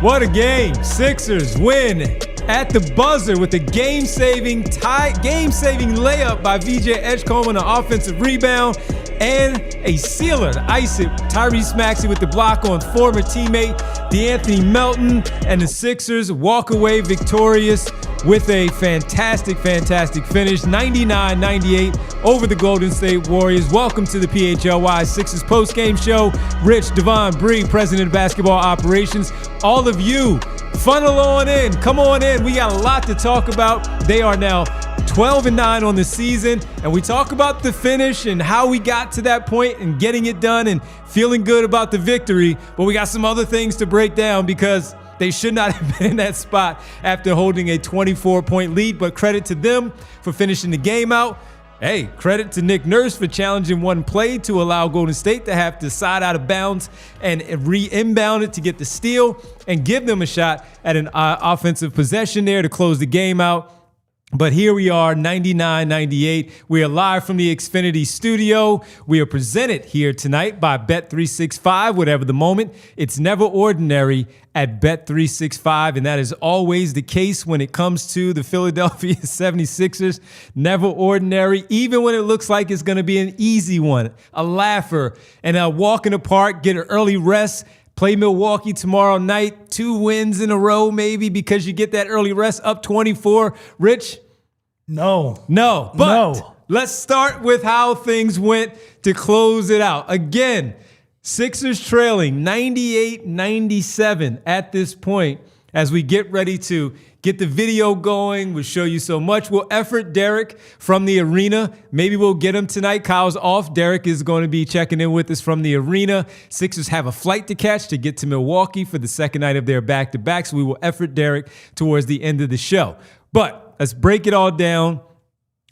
What a game. Sixers win at the buzzer with a game-saving layup by VJ Edgecombe on an offensive rebound and a sealer to ice it. Tyrese Maxey with the block on former teammate De'Anthony Melton, and the Sixers walk away victorious with a fantastic finish, 99-98 over the Golden State Warriors. Welcome to the PHLY Sixers postgame show. Rich, Devon, Bree, President of Basketball Operations, all of you, funnel on in. Come on in. We got a lot to talk about. They are now 12-9 on the season, and we talk about the finish and how we got to that point and getting it done and feeling good about the victory. But we got some other things to break down because they should not have been in that spot after holding a 24-point lead, but credit to them for finishing the game out. Hey, credit to Nick Nurse for challenging one play to allow Golden State to have to side out of bounds and re-inbound it to get the steal and give them a shot at an offensive possession there to close the game out. But here we are, 99-98. We are live from the Xfinity studio. We are presented here tonight by Bet365. Whatever the moment, it's never ordinary at Bet365, and that is always the case when it comes to the Philadelphia 76ers. Never ordinary, even when it looks like it's going to be an easy one, a laugher, and a walk in the park, get an early rest. Play Milwaukee tomorrow night, 2 wins in a row maybe because you get that early rest, up 24. Rich? No. But let's start with how things went to close it out. Again, Sixers trailing 98-97 at this point as we get ready to get the video going. We'll show you so much. We'll effort Derek from the arena. Maybe we'll get him tonight. Kyle's off. Derek is going to be checking in with us from the arena. Sixers have a flight to catch to get to Milwaukee for the second night of their back-to-back, so we will effort Derek towards the end of the show. But let's break it all down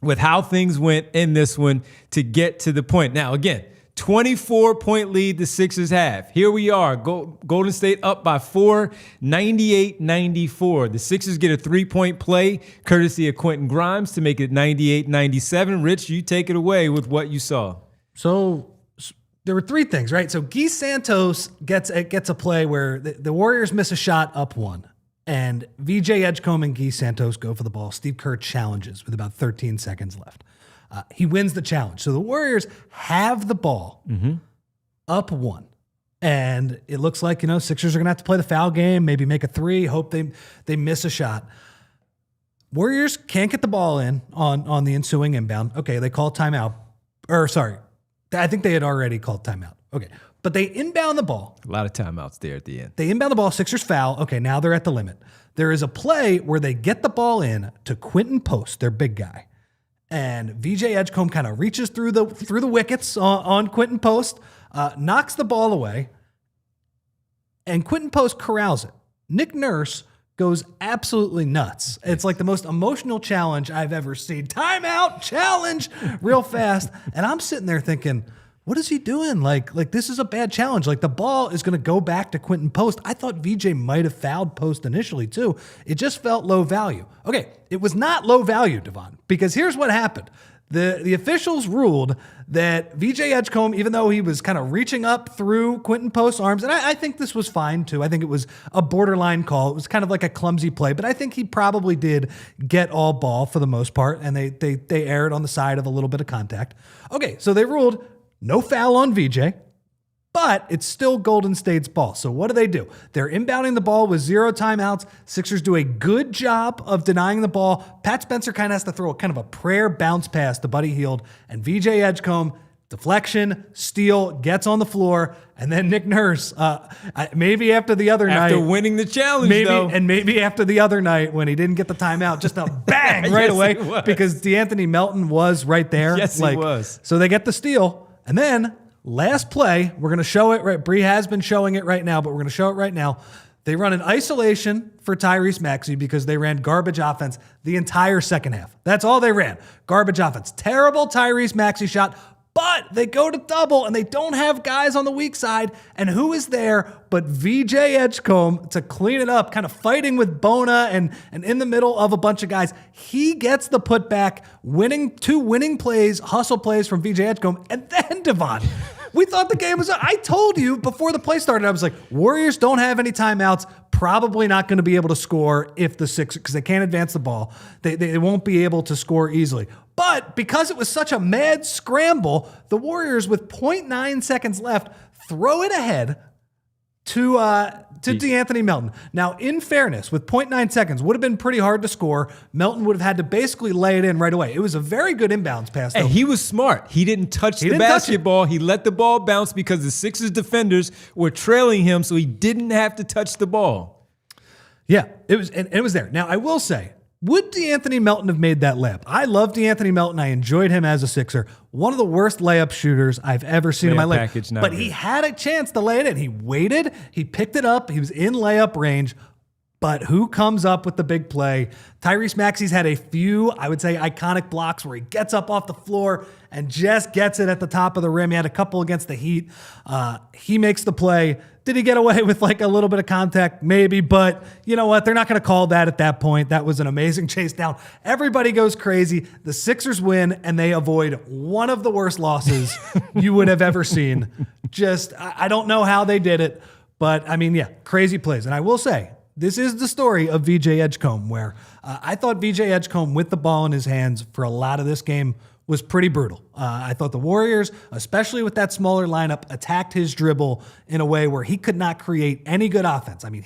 with how things went in this one to get to the point. Now, again, 24-point lead the Sixers have. Here we are, Golden State up by 4, 98-94. The Sixers get a 3-point play, courtesy of Quentin Grimes, to make it 98-97. Rich, you take it away with what you saw. So there were 3 things, right? So Guy Santos gets a play where the Warriors miss a shot up 1. And VJ Edgecombe and Guy Santos go for the ball. Steve Kerr challenges with about 13 seconds left. He wins the challenge. So the Warriors have the ball up 1. And it looks like, Sixers are going to have to play the foul game, maybe make a 3, hope they miss a shot. Warriors can't get the ball in on the ensuing inbound. Okay, they call timeout. I think they had already called timeout. Okay, but they inbound the ball. A lot of timeouts there at the end. They inbound the ball, Sixers foul. Okay, now they're at the limit. There is a play where they get the ball in to Quentin Post, their big guy. And VJ Edgecombe kind of reaches through the wickets on Quentin Post, knocks the ball away, and Quentin Post corrals it. Nick Nurse goes absolutely nuts. It's like the most emotional challenge I've ever seen. Timeout, challenge, real fast. And I'm sitting there thinking, what is he doing? Like this is a bad challenge. Like the ball is going to go back to Quentin Post. I thought VJ might have fouled Post initially too. It just felt low value. Okay, it was not low value, Devon, because here's what happened. The officials ruled that VJ Edgecombe, even though he was kind of reaching up through Quentin Post's arms, and I think this was fine too. I think it was a borderline call. It was kind of like a clumsy play, but I think he probably did get all ball for the most part, and they erred on the side of a little bit of contact. Okay, so they ruled no foul on VJ, but it's still Golden State's ball. So what do? They're inbounding the ball with 0 timeouts. Sixers do a good job of denying the ball. Pat Spencer kind of has to throw kind of a prayer bounce pass to Buddy Hield, and VJ Edgecombe, deflection, steal, gets on the floor, and then Nick Nurse, maybe after the other night. After winning the challenge, maybe after the other night when he didn't get the timeout, just a bang right away because De'Anthony Melton was right there. Yes, he was. So they get the steal. And then, last play, we're going to show it. Right, Bree has been showing it right now, but we're going to show it right now. They run an isolation for Tyrese Maxey because they ran garbage offense the entire second half. That's all they ran. Garbage offense. Terrible Tyrese Maxey shot, but they go to double and they don't have guys on the weak side. And who is there but VJ Edgecombe to clean it up, kind of fighting with Bona and in the middle of a bunch of guys. He gets the putback, two winning plays, hustle plays from VJ Edgecombe, and then Devon. We thought the game was. I told you before the play started, I was like, Warriors don't have any timeouts. Probably not going to be able to score if the Sixers, because they can't advance the ball. They won't be able to score easily. But because it was such a mad scramble, the Warriors, with 0.9 seconds left, throw it ahead to De'Anthony Melton. Now, in fairness, with 0.9 seconds, would have been pretty hard to score. Melton would have had to basically lay it in right away. It was a very good inbounds pass, though. And he was smart. He didn't touch the basketball. He let the ball bounce because the Sixers defenders were trailing him, so he didn't have to touch the ball. Yeah, it was there. Now, I will say, would De'Anthony Melton have made that layup? I love De'Anthony Melton. I enjoyed him as a Sixer. One of the worst layup shooters I've ever seen in my life. But he had a chance to lay it in. He waited. He picked it up. He was in layup range. But who comes up with the big play? Tyrese Maxey's had a few, I would say, iconic blocks where he gets up off the floor and just gets it at the top of the rim. He had a couple against the Heat. He makes the play. Did he get away with like a little bit of contact? Maybe, but you know what? They're not going to call that at that point. That was an amazing chase down. Everybody goes crazy. The Sixers win, and they avoid one of the worst losses you would have ever seen. Just, I don't know how they did it, but I mean, yeah, crazy plays. And I will say, this is the story of VJ Edgecombe, where I thought VJ Edgecombe with the ball in his hands for a lot of this game was pretty brutal. I thought the Warriors, especially with that smaller lineup, attacked his dribble in a way where he could not create any good offense. I mean,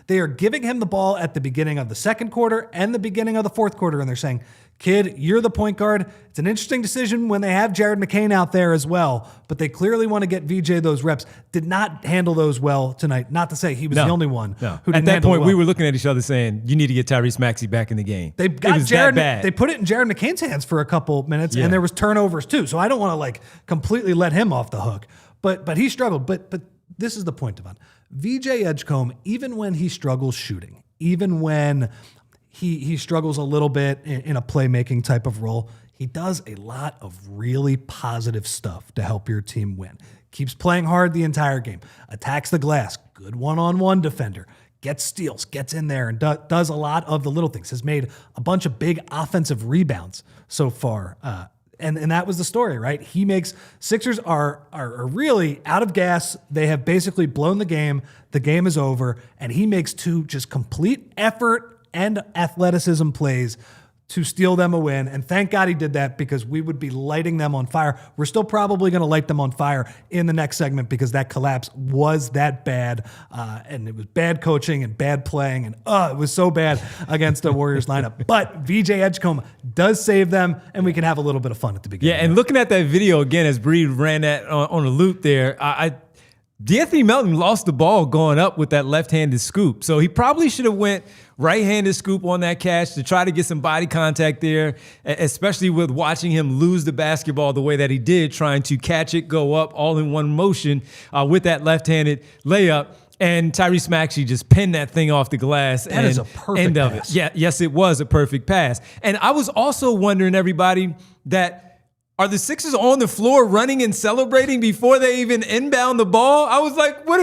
they are giving him the ball at the beginning of the second quarter and the beginning of the fourth quarter, and they're saying, kid, you're the point guard. It's an interesting decision when they have Jared McCain out there as well, but they clearly want to get VJ those reps. Did not handle those well tonight. Not to say he was the only one who didn't At that handle point, well. we were looking at each other saying, you need to get Tyrese Maxey back in the game. They got it was Jared, that bad. They put it in Jared McCain's hands for a couple minutes, and there was turnovers too. So I don't want to like completely let him off the hook. But he struggled. But this is the point, Devon. VJ Edgecombe, even when he struggles shooting, even when he struggles a little bit in a playmaking type of role, he does a lot of really positive stuff to help your team win. Keeps playing hard the entire game. Attacks the glass. Good one-on-one defender. Gets steals. Gets in there and does a lot of the little things. Has made a bunch of big offensive rebounds so far. And that was the story, right? He makes Sixers are really out of gas. They have basically blown the game. The game is over. And he makes two just complete effort and athleticism plays to steal them a win. And thank God he did that, because we would be lighting them on fire. We're still probably going to light them on fire in the next segment, because that collapse was that bad. And it was bad coaching and bad playing. And it was so bad against the Warriors lineup. But VJ Edgecombe does save them, and we can have a little bit of fun at the beginning. Yeah, and looking at that video again, as Bree ran that on a loop there, De'Anthony Melton lost the ball going up with that left-handed scoop. So he probably should have went right-handed scoop on that catch to try to get some body contact there, especially with watching him lose the basketball the way that he did, trying to catch it, go up all in one motion with that left-handed layup. And Tyrese Maxey just pinned that thing off the glass. That is a perfect pass. Yeah, yes, it was a perfect pass. And I was also wondering, everybody, that are the Sixers on the floor running and celebrating before they even inbound the ball? I was like, what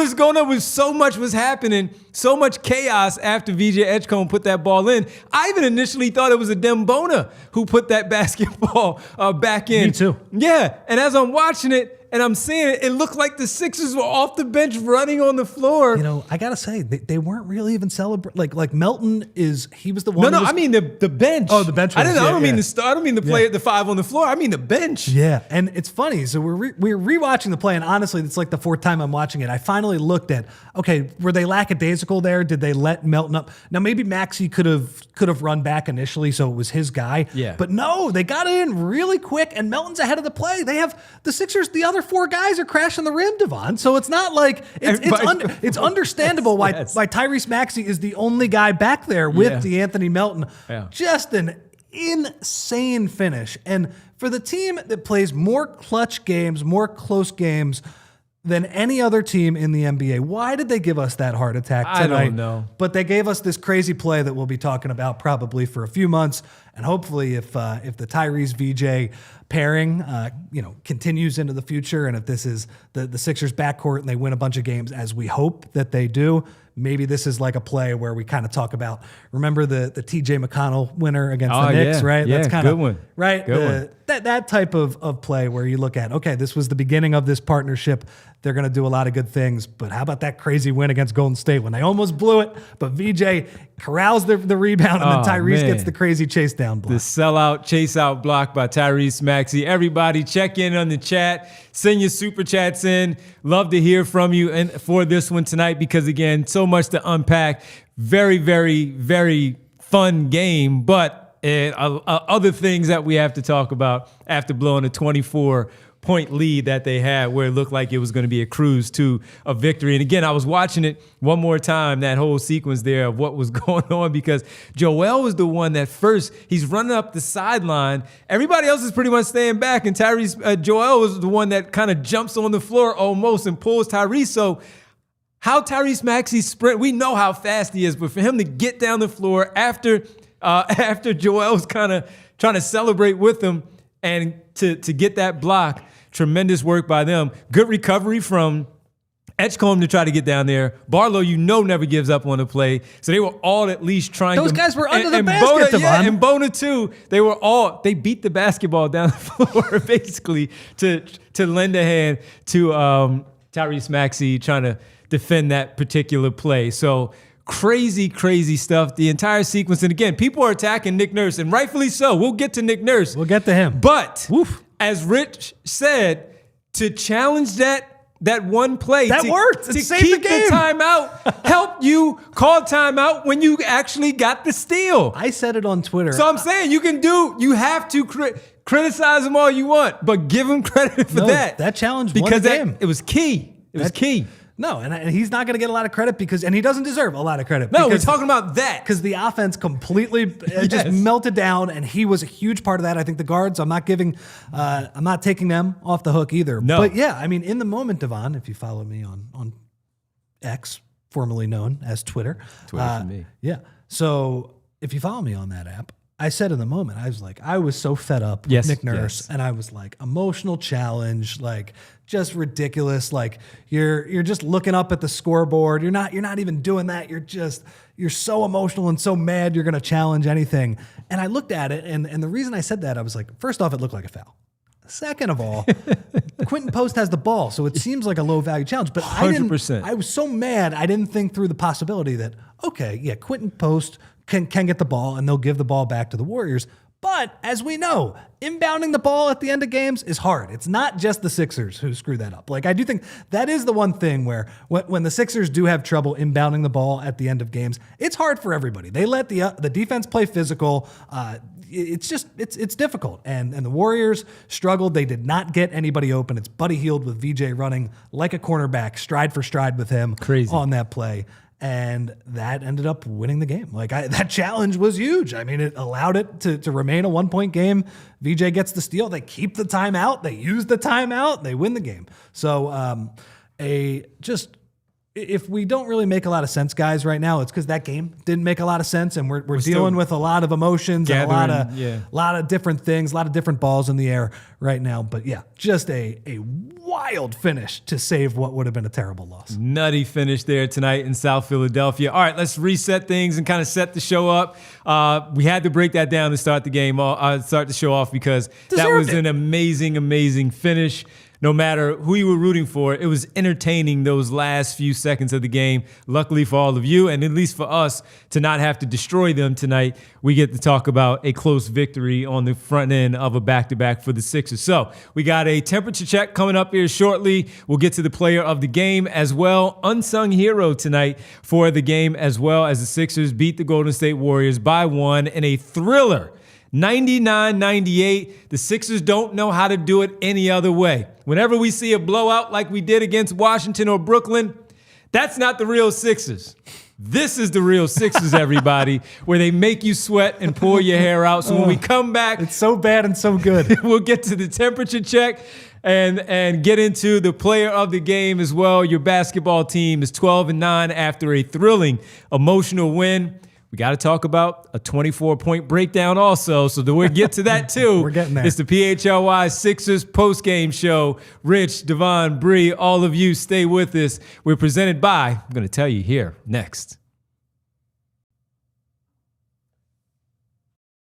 is going on? So much was happening, so much chaos after VJ Edgecombe put that ball in. I even initially thought it was a Dembona who put that basketball back in. Me too. Yeah, and as I'm watching it, and I'm seeing it, it looked like the Sixers were off the bench running on the floor. You know, I gotta say, they weren't really even celebrating. Like Melton he was the one. No, I mean the bench. Oh, the bench. I don't mean the start. I don't mean the play at the five on the floor. I mean the bench. Yeah, and it's funny. So we're rewatching the play, and honestly, it's like the fourth time I'm watching it. I finally looked at, okay, were they lackadaisical there? Did they let Melton up? Now maybe Maxey could have run back initially, so it was his guy. Yeah. But no, they got it in really quick, and Melton's ahead of the play. They have the Sixers. The other four guys are crashing the rim, Devon. So it's not like it's understandable why Tyrese Maxey is the only guy back there with De'Anthony Melton. Yeah. Just an insane finish. And for the team that plays more clutch games, more close games than any other team in the NBA, why did they give us that heart attack tonight? I don't know. But they gave us this crazy play that we'll be talking about probably for a few months And hopefully if the Tyrese VJ pairing, continues into the future, and if this is the Sixers backcourt and they win a bunch of games, as we hope that they do, maybe this is like a play where we kind of talk about, remember the TJ McConnell winner against the Knicks, right? Yeah, that's kind of good one. Right? That type of play where you look at, okay, this was the beginning of this partnership. They're going to do a lot of good things, but how about that crazy win against Golden State when they almost blew it, but VJ corrals the rebound, and then Tyrese gets the crazy chase down block. The sellout, chase out block by Tyrese Maxey. Everybody check in on the chat. Send your super chats in. Love to hear from you and for this one tonight because, again, so much to unpack. Very, very, very fun game, but other things that we have to talk about after blowing a 24-point lead that they had where it looked like it was going to be a cruise to a victory. And again, I was watching it one more time, that whole sequence there of what was going on, because Joel was the one that first, he's running up the sideline. Everybody else is pretty much staying back, and Joel was the one that kind of jumps on the floor almost and pulls Tyrese. So how Tyrese Maxey sprint, we know how fast he is, but for him to get down the floor after Joel's kind of trying to celebrate with him and to get that block, tremendous work by them. Good recovery from Edgecombe to try to get down there. Barlow, never gives up on the play. So they were all at least trying Those to... guys were under the basket, Bona, Devon. and Bona too. They beat the basketball down the floor basically to lend a hand to Tyrese Maxey trying to defend that particular play. So crazy, crazy stuff. The entire sequence. And again, people are attacking Nick Nurse, and rightfully so. We'll get to Nick Nurse. We'll get to him. But as Rich said, to challenge that one play, that worked. To keep the timeout, help you call timeout when you actually got the steal. I said it on Twitter. So I'm saying you have to criticize him all you want, but give him credit for that. That challenge because won the game. It was key. It was key. No, and he's not going to get a lot of credit and he doesn't deserve a lot of credit. No, we're talking about that. Because the offense completely just melted down, and he was a huge part of that. I think the guards, I'm not taking them off the hook either. No. But yeah, I mean, in the moment, Devon, if you follow me on X, formerly known as Twitter. Twitter for me. Yeah. So if you follow me on that app, I said in the moment, I was so fed up with Nick Nurse, and I was like, emotional challenge, like just ridiculous. Like you're just looking up at the scoreboard. You're not even doing that. You're so emotional and so mad you're gonna challenge anything. And I looked at it, and the reason I said that, I was like, first off, it looked like a foul. Second of all, Quentin Post has the ball, so it seems like a low value challenge. But 100%. I was so mad, I didn't think through the possibility that, okay, yeah, Quentin Post can get the ball and they'll give the ball back to the Warriors. But as we know, inbounding the ball at the end of games is hard. It's not just the Sixers who screw that up. Like, I do think that is the one thing where when the Sixers do have trouble inbounding the ball at the end of games, it's hard for everybody. They let the defense play physical. It's difficult. And the Warriors struggled. They did not get anybody open. It's Buddy Hield with VJ running like a cornerback, stride for stride with him. Crazy. On that play. And that ended up winning the game. That challenge was huge. I mean, it allowed it to remain a 1-point game. VJ gets the steal. They keep the timeout. They use the timeout. They win the game. So if we don't really make a lot of sense, guys, right now, it's because that game didn't make a lot of sense, and we're dealing with a lot of emotions and a lot of different things, a lot of different balls in the air right now. But yeah, just a wild finish to save what would have been a terrible loss. Nutty finish there tonight in South Philadelphia. All right, let's reset things and kind of set the show up. We had to break that down to start the game, start the show off, because that was an amazing, amazing finish. No matter who you were rooting for, it was entertaining those last few seconds of the game. Luckily for all of you, and at least for us, to not have to destroy them tonight, we get to talk about a close victory on the front end of a back-to-back for the Sixers. So we got a temperature check coming up here shortly. We'll get to the player of the game as well. Unsung hero tonight for the game, as well as the Sixers beat the Golden State Warriors by 1 in a thriller. 99-98. The Sixers don't know how to do it any other way. Whenever we see a blowout like we did against Washington or Brooklyn, that's not the real Sixers. This is the real Sixers, everybody, where they make you sweat and pull your hair out. So when we come back, it's so bad and so good. We'll get to the temperature check and get into the player of the game as well. Your basketball team is 12-9 after a thrilling, emotional win. We got to talk about a 24-point breakdown also, so that we'll get to that too. We're getting there. It's the PHLY Sixers post-game show. Rich, Devon, Bree, all of you stay with us. We're presented by, I'm going to tell you here next.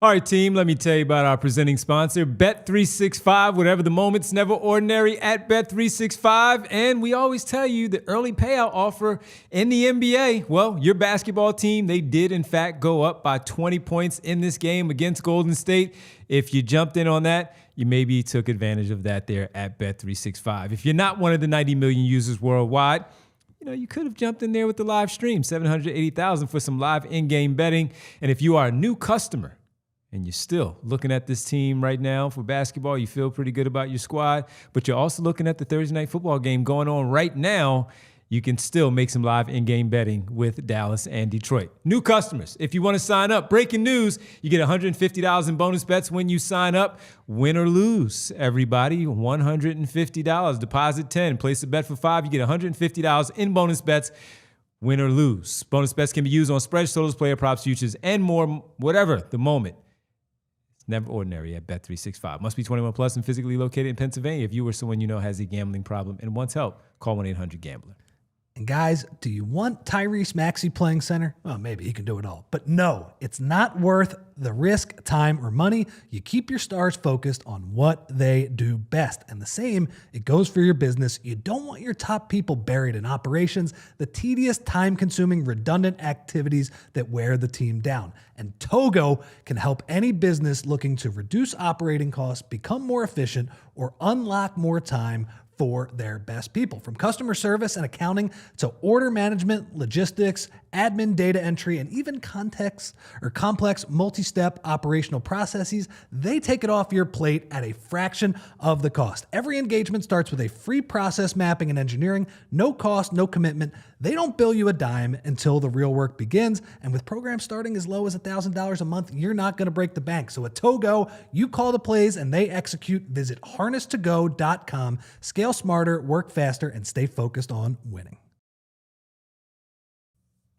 All right, team, let me tell you about our presenting sponsor, Bet365. Whatever the moment's never ordinary at Bet365. And we always tell you the early payout offer in the NBA. Well, your basketball team, they did, in fact, go up by 20 points in this game against Golden State. If you jumped in on that, you maybe took advantage of that there at Bet365. If you're not one of the 90 million users worldwide, you could have jumped in there with the live stream, 780,000 for some live in-game betting. And if you are a new customer, and you're still looking at this team right now for basketball, you feel pretty good about your squad, but you're also looking at the Thursday night football game going on right now, you can still make some live in-game betting with Dallas and Detroit. New customers, if you want to sign up, breaking news, you get $150 in bonus bets when you sign up. Win or lose, everybody, $150. Deposit 10, place a bet for 5, you get $150 in bonus bets. Win or lose. Bonus bets can be used on spreads, totals, player props, futures, and more, whatever the moment. Never ordinary at Bet365. Must be 21 plus and physically located in Pennsylvania. If you or someone you know has a gambling problem and wants help, call 1-800-GAMBLER. And guys, do you want Tyrese Maxey playing center? Well, maybe he can do it all. But no, it's not worth the risk, time, or money. You keep your stars focused on what they do best. And the same, it goes for your business. You don't want your top people buried in operations, the tedious, time-consuming, redundant activities that wear the team down. And Togo can help any business looking to reduce operating costs, become more efficient, or unlock more time for their best people. From customer service and accounting to order management, logistics, admin, data entry, and even complex multi-step operational processes, they take it off your plate at a fraction of the cost. Every engagement starts with a free process mapping and engineering, no cost, no commitment. They don't bill you a dime until the real work begins. And with programs starting as low as $1,000 a month, you're not going to break the bank. So at Togo, you call the plays and they execute. Visit harnesstogo.com. Scale smarter, work faster, and stay focused on winning.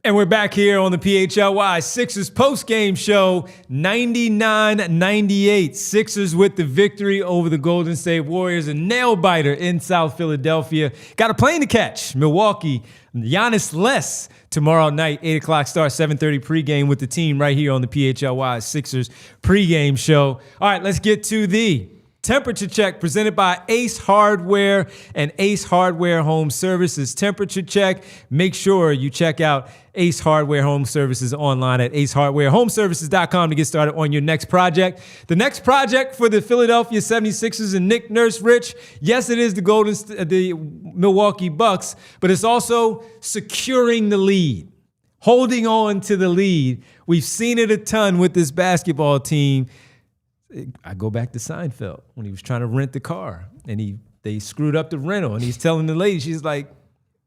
And we're back here on the PHLY Sixers post-game show, 99-98. Sixers with the victory over the Golden State Warriors, a nail-biter in South Philadelphia. Got a plane to catch. Milwaukee, Giannis less tomorrow night, 8 o'clock start, 7:30 pregame with the team right here on the PHLY Sixers pregame show. All right, let's get to the temperature check presented by Ace Hardware and Ace Hardware Home Services. Temperature check. Make sure you check out Ace Hardware Home Services online at acehardwarehomeservices.com to get started on your next project. The next project for the Philadelphia 76ers and Nick Nurse, Rich, yes, it is the Milwaukee Bucks, but it's also securing the lead, holding on to the lead. We've seen it a ton with this basketball team. I go back to Seinfeld when he was trying to rent the car and they screwed up the rental and he's telling the lady, she's like,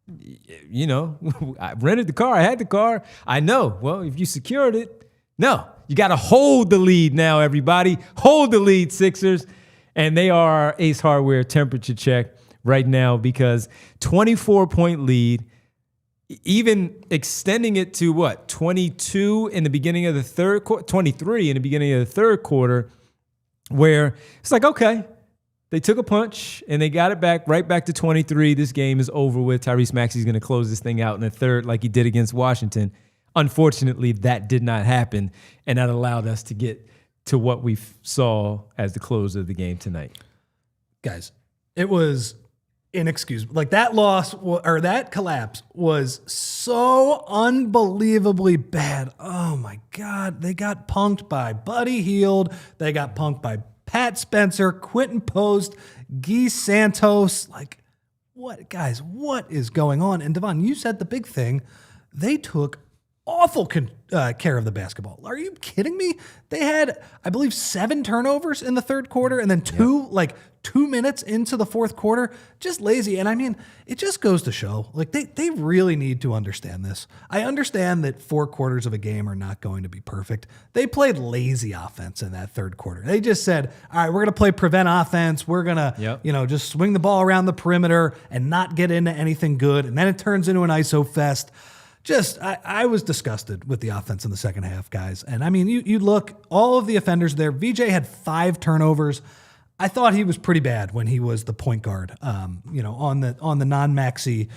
I rented the car. I had the car. I know. Well, if you secured it, no, you got to hold the lead now, everybody. Hold the lead, Sixers. And they are Ace Hardware temperature check right now because 24-point lead, even extending it to 22 in the beginning of the third quarter, 23 in the beginning of the third quarter, where it's like, okay, they took a punch and they got it back right back to 23. This game is over with. Tyrese Maxey is going to close this thing out in the third like he did against Washington. Unfortunately, that did not happen, and that allowed us to get to what we saw as the close of the game tonight. Guys, it was inexcusable. Like that loss or that collapse was so unbelievably bad. Oh my God. They got punked by Buddy Hield. They got punked by Pat Spencer, Quentin Post, Guy Santos. Like, what, guys, what is going on? And Devon, you said the big thing. They took awful care of the basketball. Are you kidding me? They had, I believe, 7 turnovers in the third quarter and then 2 minutes into the fourth quarter, just lazy. And I mean, it just goes to show, like they really need to understand this. I understand that 4 quarters of a game are not going to be perfect. They played lazy offense in that third quarter. They just said, all right, we're going to play prevent offense. We're going to, just swing the ball around the perimeter and not get into anything good. And then it turns into an ISO fest. I was disgusted with the offense in the second half, guys. And I mean, you look, all of the offenders there. VJ had 5 turnovers. I thought he was pretty bad when he was the point guard. On the non-Maxey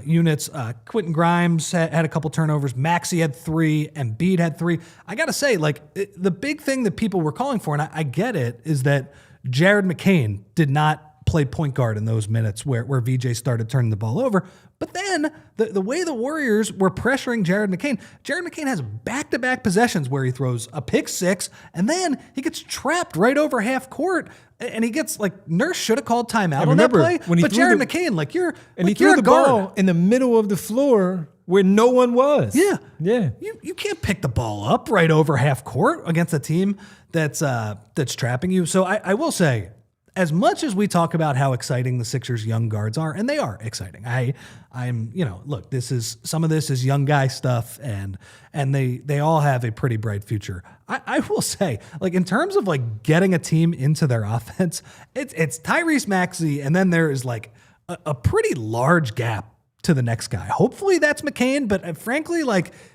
units. Quentin Grimes had a couple turnovers. Maxey had 3. Embiid had 3. I got to say, the big thing that people were calling for, and I get it, is that Jared McCain did not play point guard in those minutes where VJ started turning the ball over. But then the way the Warriors were pressuring Jared McCain has back-to-back possessions where he throws a pick 6, and then he gets trapped right over half court, and he gets Nurse should have called timeout on that play. But Jared McCain, he threw the ball in the middle of the floor where no one was. Yeah. You can't pick the ball up right over half court against a team that's trapping you. So I will say, as much as we talk about how exciting the Sixers' young guards are, and they are exciting, look, some of this is young guy stuff, and they all have a pretty bright future. I will say, in terms of getting a team into their offense, it's Tyrese Maxey, and then there is a pretty large gap to the next guy. Hopefully that's McCain, but frankly,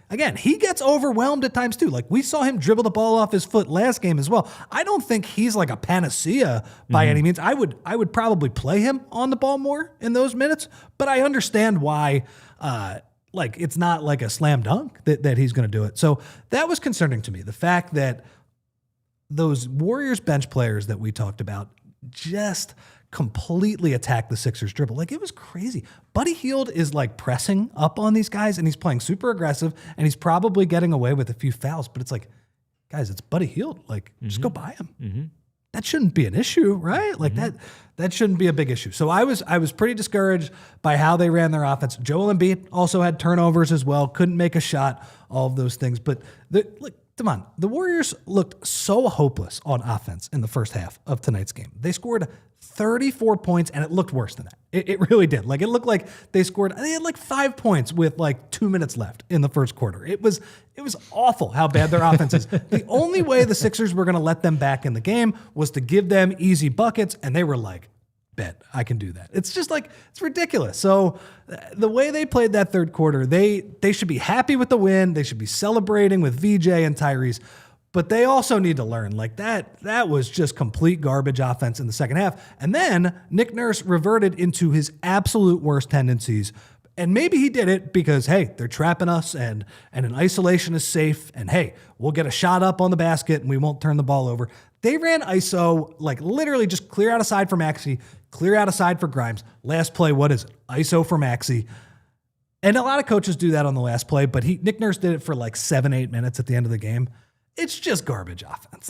again, he gets overwhelmed at times too. We saw him dribble the ball off his foot last game as well. I don't think he's a panacea by any means. I would probably play him on the ball more in those minutes, but I understand why it's not a slam dunk that he's going to do it. So that was concerning to me. The fact that those Warriors bench players that we talked about just completely attacked the Sixers dribble. It was crazy. Buddy Hield is pressing up on these guys, and he's playing super aggressive, and he's probably getting away with a few fouls, but it's guys, it's Buddy Hield. Just go by him. Mm-hmm. That shouldn't be an issue, right? That shouldn't be a big issue. So I was pretty discouraged by how they ran their offense. Joel Embiid also had turnovers as well, couldn't make a shot, all of those things. But come on, the Warriors looked so hopeless on offense in the first half of tonight's game. They scored 34 points, and it looked worse than that. It really did. It looked like they had 5 points with 2 minutes left in the first quarter. It was awful how bad their offense is. The only way the Sixers were going to let them back in the game was to give them easy buckets, and they were bet I can do that. It's just it's ridiculous. So the way they played that third quarter, they should be happy with the win. They should be celebrating with VJ and Tyrese. But they also need to learn that was just complete garbage offense in the second half. And then Nick Nurse reverted into his absolute worst tendencies. And maybe he did it because, hey, they're trapping us and an isolation is safe. And hey, we'll get a shot up on the basket and we won't turn the ball over. They ran ISO, literally just clear out a side for Maxey, clear out a side for Grimes. Last play, what is it? ISO for Maxey. And a lot of coaches do that on the last play, but Nick Nurse did it for 7-8 minutes at the end of the game. It's just garbage offense.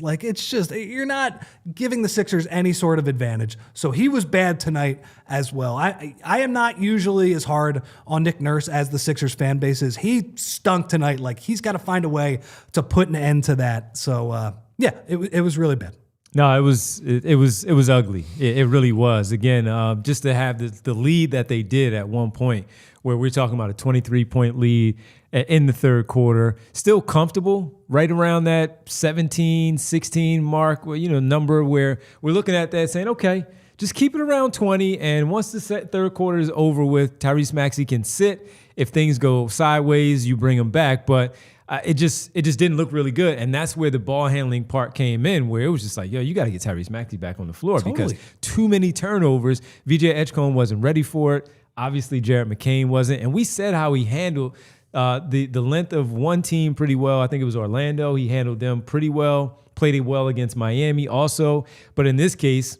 You're not giving the Sixers any sort of advantage. So he was bad tonight as well. I am not usually as hard on Nick Nurse as the Sixers fan base is. He stunk tonight. He's got to find a way to put an end to that. So it was really bad. No, it was ugly. It really was. Again, just to have the lead that they did at one point, where we're talking about a 23-point lead in the third quarter, still comfortable right around that 17, 16 mark, number where we're looking at that saying, okay, just keep it around 20. And once the third quarter is over with, Tyrese Maxey can sit. If things go sideways, you bring him back. But it just didn't look really good. And that's where the ball handling part came in, where it was just you got to get Tyrese Maxey back on the floor because too many turnovers. VJ Edgecombe wasn't ready for it. Obviously, Jared McCain wasn't. And we said how he handled the length of one team pretty well. I think it was Orlando. He handled them pretty well, played it well against Miami also. But in this case,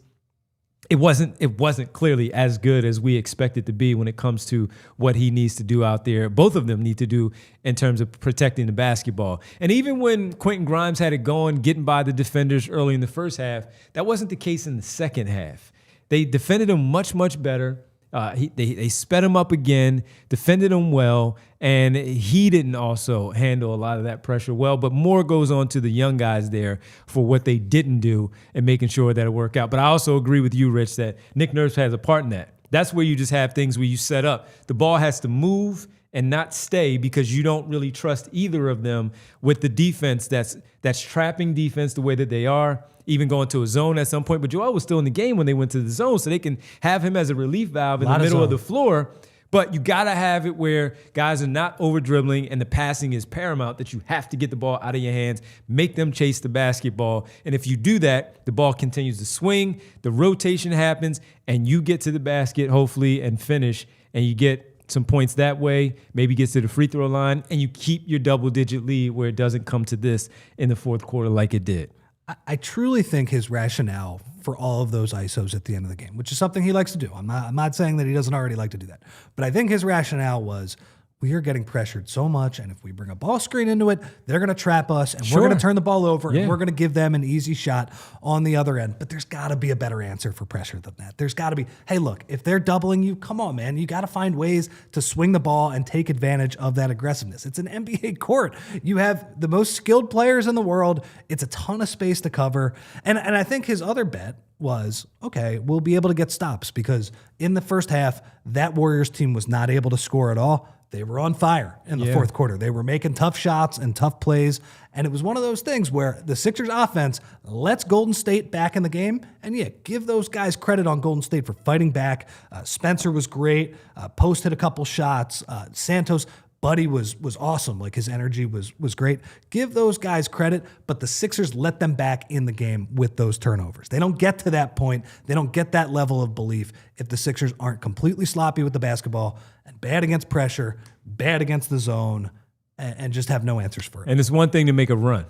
it wasn't clearly as good as we expect it to be when it comes to what he needs to do out there. Both of them need to do in terms of protecting the basketball. And even when Quentin Grimes had it going, getting by the defenders early in the first half, that wasn't the case in the second half. They defended him much, much better. They sped him up again, defended him well, and he didn't also handle a lot of that pressure well. But more goes on to the young guys there for what they didn't do and making sure that it worked out. But I also agree with you, Rich, that Nick Nurse has a part in that. That's where you just have things where you set up. The ball has to move and not stay because you don't really trust either of them with the defense that's trapping defense the way that they are, even going to a zone at some point. But Joel was still in the game when they went to the zone, so they can have him as a relief valve in the middle of the floor. But you got to have it where guys are not over-dribbling and the passing is paramount, that you have to get the ball out of your hands, make them chase the basketball. And if you do that, the ball continues to swing, the rotation happens, and you get to the basket, hopefully, and finish, and you get some points that way, maybe gets to the free throw line, and you keep your double-digit lead where it doesn't come to this in the fourth quarter like it did. I truly think his rationale for all of those ISOs at the end of the game, which is something he likes to do. I'm not saying that he doesn't already like to do that. But I think his rationale was, we are getting pressured so much, and if we bring a ball screen into it, they're going to trap us, and we're going to turn the ball over, and we're going to give them an easy shot on the other end. But there's got to be a better answer for pressure than that. There's got to be, hey, look, if they're doubling you, come on, man. You got to find ways to swing the ball and take advantage of that aggressiveness. It's an NBA court. You have the most skilled players in the world. It's a ton of space to cover. And I think his other bet was, okay, we'll be able to get stops, because in the first half, that Warriors team was not able to score at all. They were on fire in the fourth quarter. They were making tough shots and tough plays. And it was one of those things where the Sixers offense lets Golden State back in the game. And give those guys credit on Golden State for fighting back. Spencer was great. Post hit a couple shots. Santos, Buddy was awesome. Like, his energy was great. Give those guys credit, but the Sixers let them back in the game with those turnovers. They don't get to that point. They don't get that level of belief if the Sixers aren't completely sloppy with the basketball and bad against pressure, bad against the zone, and just have no answers for it. And it's one thing to make a run.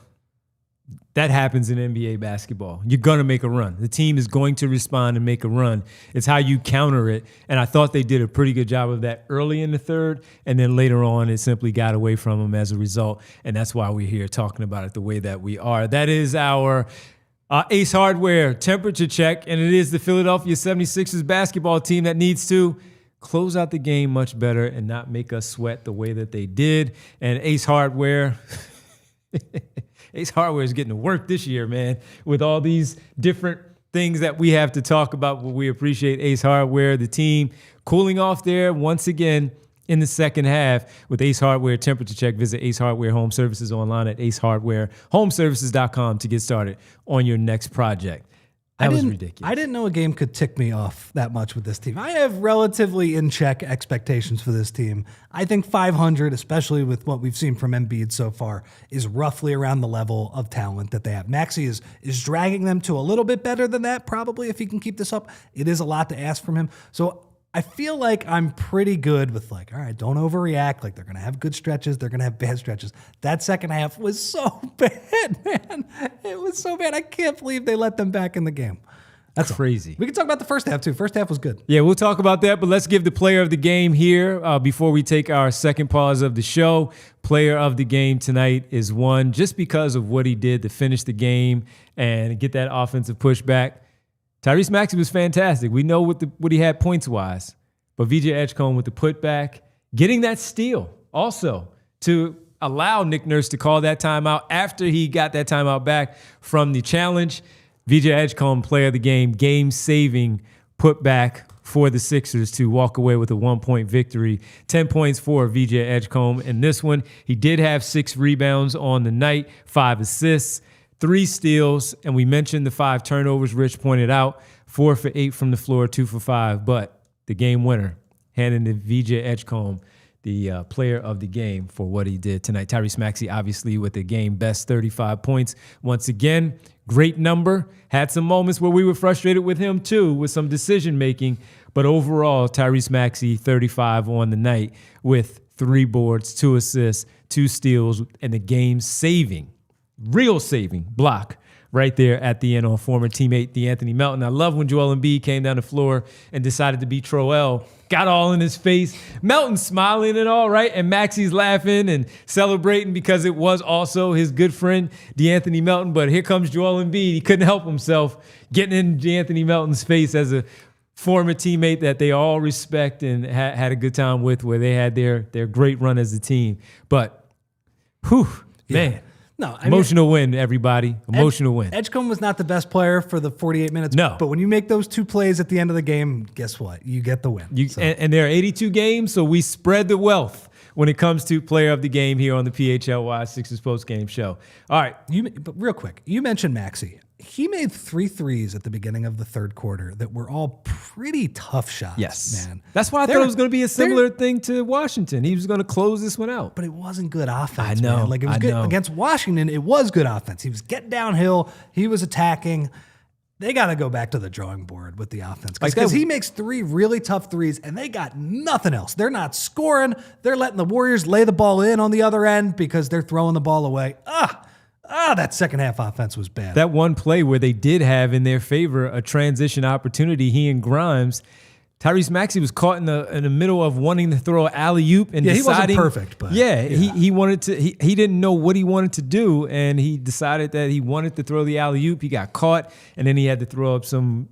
That happens in NBA basketball. You're going to make a run. The team is going to respond and make a run. It's how you counter it. And I thought they did a pretty good job of that early in the third. And then later on, it simply got away from them as a result. And that's why we're here talking about it the way that we are. That is our Ace Hardware temperature check. And it is the Philadelphia 76ers basketball team that needs to close out the game much better and not make us sweat the way that they did. And Ace Hardware... Ace Hardware is getting to work this year, man, with all these different things that we have to talk about. But we appreciate Ace Hardware, the team cooling off there once again in the second half with Ace Hardware temperature check. Visit Ace Hardware Home Services online at acehardwarehomeservices.com to get started on your next project. That was ridiculous. I didn't know a game could tick me off that much with this team. I have relatively in check expectations for this team. I think 500, especially with what we've seen from Embiid so far, is roughly around the level of talent that they have. Maxey is dragging them to a little bit better than that, probably, if he can keep this up. It is a lot to ask from him. So I feel like I'm pretty good with, like, all right, don't overreact. Like, they're going to have good stretches. They're going to have bad stretches. That second half was so bad, man. It was so bad. I can't believe they let them back in the game. That's crazy. We can talk about the first half, too. First half was good. Yeah, we'll talk about that, but let's give the player of the game here before we take our second pause of the show. Player of the game tonight is one just because of what he did to finish the game and get that offensive pushback. Tyrese Maxey was fantastic. We know what he had points-wise. But VJ Edgecombe with the putback, getting that steal also to allow Nick Nurse to call that timeout after he got that timeout back from the challenge. VJ Edgecombe, player of the game, game-saving putback for the Sixers to walk away with a 1-point victory. 10 points for VJ Edgecombe in this one. He did have 6 rebounds on the night, 5 assists. 3 steals, and we mentioned the 5 turnovers. Rich pointed out 4 for 8 from the floor, 2 for 5. But the game winner, handing to VJ Edgecombe, the player of the game for what he did tonight. Tyrese Maxey, obviously, with the game best 35 points. Once again, great number. Had some moments where we were frustrated with him, too, with some decision-making. But overall, Tyrese Maxey, 35 on the night with 3 boards, 2 assists, 2 steals, and the game-saving, real saving block right there at the end on former teammate De'Anthony Melton. I love when Joel Embiid came down the floor and decided to be Troel. Got all in his face. Melton smiling and all, right? And Maxey's laughing and celebrating because it was also his good friend De'Anthony Melton. But here comes Joel Embiid. He couldn't help himself getting in De'Anthony Melton's face as a former teammate that they all respect and had a good time with, where they had their great run as a team. But, man. No, emotional win, everybody. Emotional win. Edgecombe was not the best player for the 48 minutes. No. But when you make those 2 plays at the end of the game, guess what? You get the win. And there are 82 games, so we spread the wealth when it comes to player of the game here on the PHLY Sixers post-game show. All right. But real quick, you mentioned Maxey. he made 3 threes at the beginning of the third quarter that were all pretty tough shots, man. That's why I thought it was going to be a similar thing to Washington. He was going to close this one out. But it wasn't good offense, I know. man. Like, it was good against Washington. It was good offense. He was getting downhill. He was attacking. They got to go back to the drawing board with the offense because he makes 3 really tough threes and they got nothing else. They're not scoring. They're letting the Warriors lay the ball in on the other end because they're throwing the ball away. That second half offense was bad. That one play where they did have in their favor a transition opportunity, he and Grimes, Tyrese Maxey was caught in the middle of wanting to throw an alley-oop and deciding. He wasn't perfect, but he wanted to. He didn't know what he wanted to do, and he decided that he wanted to throw the alley-oop. He got caught, and then he had to throw up some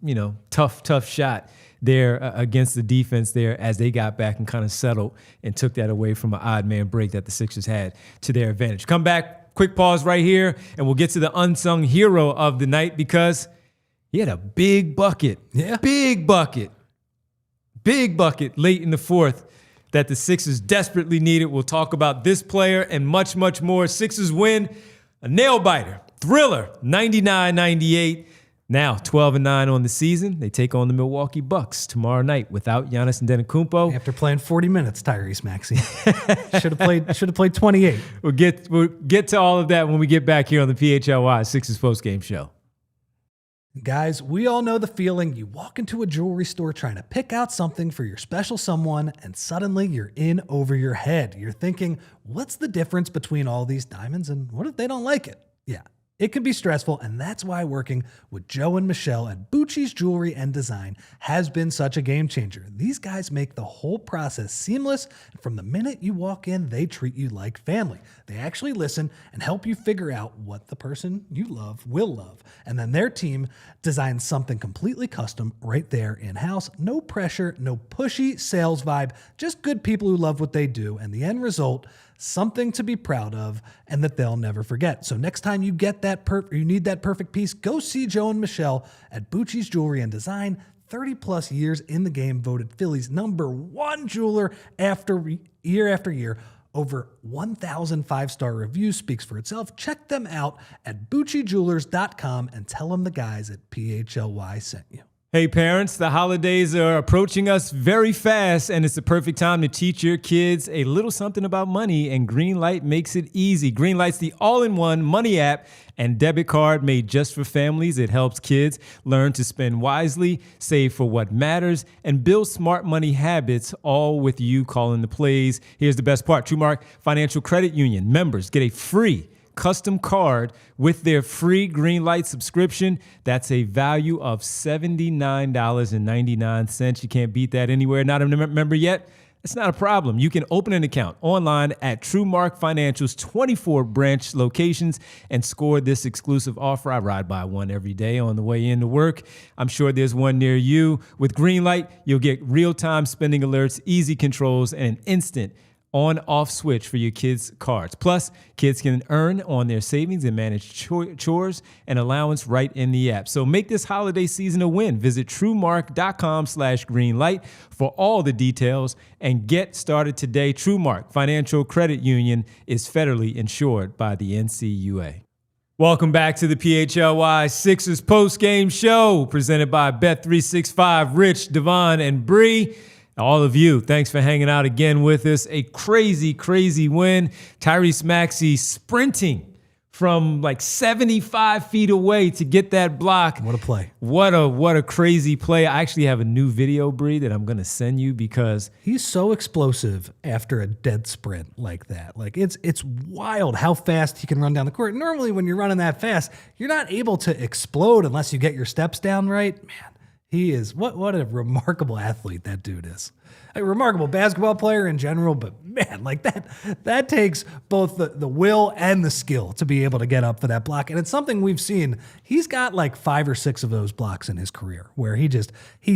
tough shot there against the defense there as they got back and kind of settled and took that away from an odd man break that the Sixers had to their advantage. Come back. Quick pause right here, and we'll get to the unsung hero of the night because he had a big bucket. Yeah. Big bucket late in the fourth that the Sixers desperately needed. We'll talk about this player and much, much more. Sixers win a nail-biter, thriller, 99-98. Now 12-9 on the season. They take on the Milwaukee Bucks tomorrow night without Giannis Antetokounmpo. After playing 40 minutes, Tyrese Maxey should have played 28. We'll get to all of that when we get back here on the PHLY Sixers postgame show. Guys, we all know the feeling. You walk into a jewelry store trying to pick out something for your special someone, and suddenly you're in over your head. You're thinking, what's the difference between all these diamonds, and what if they don't like it? Yeah. It can be stressful, and that's why working with Joe and Michelle at Bucci's Jewelry and Design has been such a game changer. These guys make the whole process seamless, and from the minute you walk in, they treat you like family. They actually listen and help you figure out what the person you love will love, and then their team designs something completely custom right there in-house. No pressure, no pushy sales vibe, just good people who love what they do, and the end result, something to be proud of and that they'll never forget. So next time you get you need that perfect piece, go see Joe and Michelle at Bucci's Jewelry and Design. 30 plus years in the game, voted Philly's #1 jeweler year after year. Over 1,000 5-star reviews speaks for itself. Check them out at BucciJewelers.com and tell them the guys at PHLY sent you. Hey parents, the holidays are approaching us very fast, and it's the perfect time to teach your kids a little something about money, and Greenlight makes it easy. Greenlight's the all-in-one money app and debit card made just for families. It helps kids learn to spend wisely, save for what matters, and build smart money habits, all with you calling the plays. Here's the best part. TrueMark Financial Credit Union members get a free custom card with their free Greenlight subscription. That's a value of $79.99. You can't beat that anywhere. Not a member yet? It's not a problem. You can open an account online at TrueMark Financial's 24 branch locations and score this exclusive offer. I ride by one every day on the way into work. I'm sure there's one near you. With Greenlight, you'll get real-time spending alerts, easy controls, and an instant on-off switch for your kids' cards. Plus, kids can earn on their savings and manage chores and allowance right in the app. So make this holiday season a win. Visit TrueMark.com/Greenlight for all the details and get started today. TrueMark Financial Credit Union is federally insured by the NCUA. Welcome back to the PHLY Sixers postgame show presented by Bet365. Rich, Devon, and Bree. All of you, thanks for hanging out again with us. A crazy, crazy win. Tyrese Maxey sprinting from like 75 feet away to get that block. What a play. What a crazy play. I actually have a new video, Bree, that I'm going to send you because he's so explosive after a dead sprint like that. Like it's wild how fast he can run down the court. Normally when you're running that fast, you're not able to explode unless you get your steps down right. Man. He is, what a remarkable athlete that dude is. A remarkable basketball player in general, but man, like that takes both the will and the skill to be able to get up for that block. And it's something we've seen. He's got like 5 or 6 of those blocks in his career where he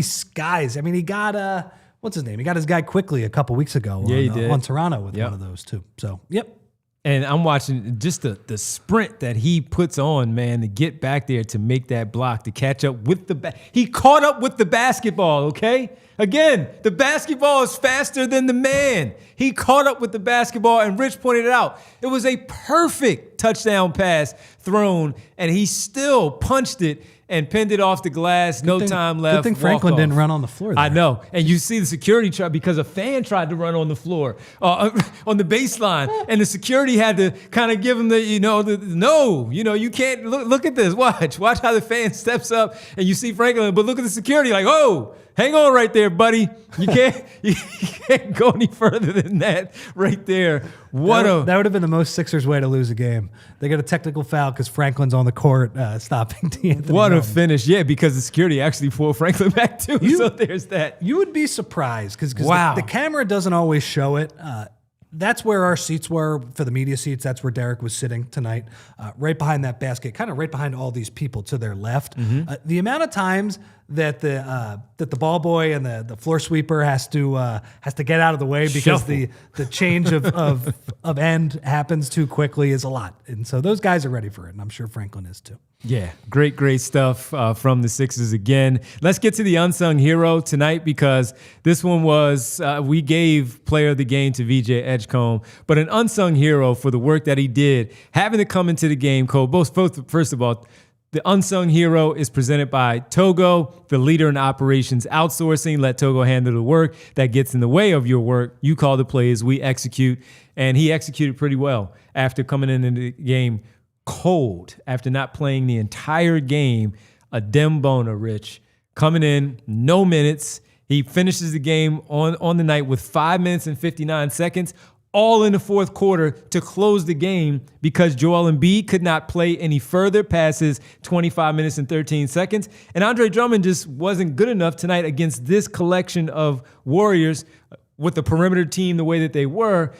skies. I mean, he got, what's his name? He got his guy Quickly a couple weeks ago on Toronto with one of those too. So, yep. And I'm watching just the sprint that he puts on, man, to get back there to make that block, to catch up with he caught up with the basketball, okay? Again, the basketball is faster than the man. He caught up with the basketball, and Rich pointed it out. It was a perfect touchdown pass thrown, and he still punched it and pinned it off the glass. Time left. Good thing Franklin didn't run on the floor there. I know. And you see the security because a fan tried to run on the floor, on the baseline. And the security had to kind of give him no, you can't. Look at this. Watch how the fan steps up and you see Franklin. But look at the security like, oh, hang on right there, buddy. You can't go any further than that right there. That would have been the most Sixers way to lose a game. They got a technical foul because Franklin's on the court stopping De'Anthony What a finish. Yeah, because the security actually pulled Franklin back too. So there's that. You would be surprised because the camera doesn't always show it. That's where our seats were for the media seats. That's where Derek was sitting tonight, right behind that basket, kind of right behind all these people to their left. Mm-hmm. The amount of times that the ball boy and the floor sweeper has to get out of the way because the change of end happens too quickly is a lot. And so those guys are ready for it, and I'm sure Franklin is too. Yeah, great stuff from the Sixers again. Let's get to the unsung hero tonight because this one was, we gave player of the game to VJ Edgecombe, but an unsung hero for the work that he did, having to come into the game cold. First of all, the unsung hero is presented by Togo, the leader in operations outsourcing. Let Togo handle the work that gets in the way of your work. You call the plays, we execute. And he executed pretty well after coming into the game cold, after not playing the entire game. Adem Bona, Rich, coming in, no minutes. He finishes the game on the night with 5 minutes and 59 seconds, all in the fourth quarter to close the game because Joel Embiid could not play any further past his 25 minutes and 13 seconds. And Andre Drummond just wasn't good enough tonight against this collection of Warriors with the perimeter team the way that they were.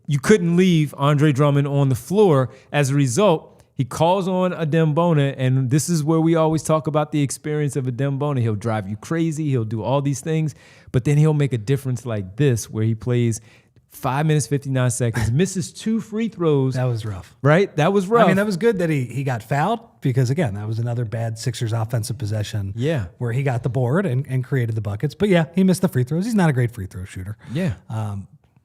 You couldn't leave Andre Drummond on the floor. As a result, he calls on Adem Bona, and this is where we always talk about the experience of Adem Bona. He'll drive you crazy. He'll do all these things, but then he'll make a difference like this where he plays 5 minutes, 59 seconds, misses 2 free throws. That was rough. Right? That was rough. I mean, that was good that he got fouled because, again, that was another bad Sixers offensive possession. Yeah. Where he got the board and created the buckets. But, yeah, he missed the free throws. He's not a great free throw shooter. Yeah.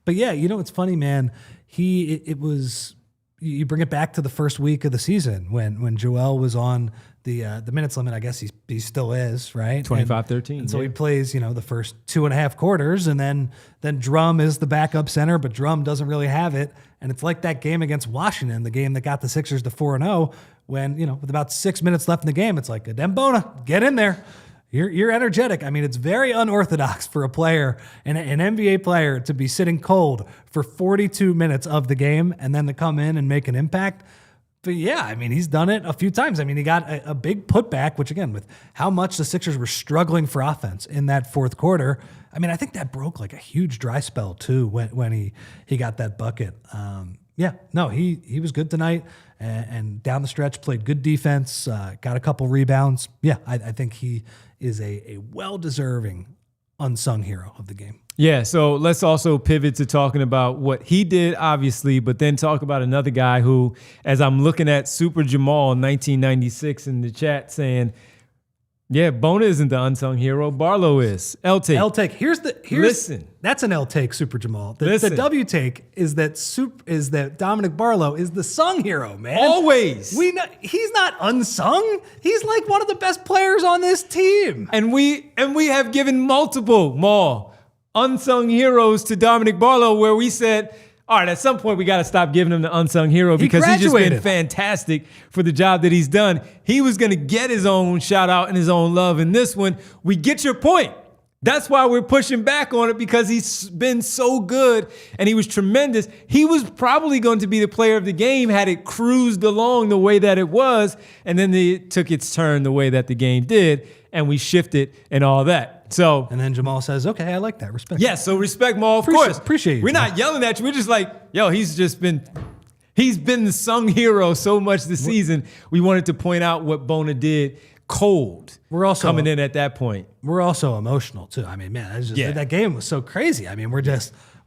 But, yeah, it's funny, man. It was – you bring it back to the first week of the season when Joel was on the minutes limit. I guess he still is, right? 25-13. And so he plays, the first 2.5 quarters, and then Drum is the backup center, but Drum doesn't really have it. And it's like that game against Washington, the game that got the Sixers to 4-0, when, with about 6 minutes left in the game, it's like, Adem Bona, get in there. You're energetic. I mean, it's very unorthodox for a player, an NBA player, to be sitting cold for 42 minutes of the game and then to come in and make an impact. But yeah, I mean, he's done it a few times. I mean, he got a big putback, which again, with how much the Sixers were struggling for offense in that fourth quarter, I mean, I think that broke like a huge dry spell too when he got that bucket. He was good tonight and down the stretch played good defense, got a couple rebounds. Yeah, I think he is a well-deserving unsung hero of the game. Yeah, so let's also pivot to talking about what he did, obviously, but then talk about another guy who, as I'm looking at Super Jamal 1996 in the chat saying, yeah, Bona isn't the unsung hero. Barlow is. L take. Listen. That's an L take, Super Jamal. The W take is that Dominick Barlow is the sung hero, man. Always. He's not unsung. He's like one of the best players on this team. And we have given multiple unsung heroes to Dominick Barlow where we said, all right, at some point we got to stop giving him the unsung hero because he's just been fantastic for the job that he's done. He was going to get his own shout out and his own love in this one. We get your point. That's why we're pushing back on it because he's been so good and he was tremendous. He was probably going to be the player of the game had it cruised along the way that it was, and then it took its turn the way that the game did, and we shifted and all that. And then Jamal says, okay, I like that. Respect. Yeah, so respect Maul, of course. Appreciate you. We're not yelling at you. We're just like, yo, he's been the sung hero so much this season. We wanted to point out what Bona did cold. We're also coming in at that point. We're also emotional too. I mean, man, that game was so crazy. I mean, we're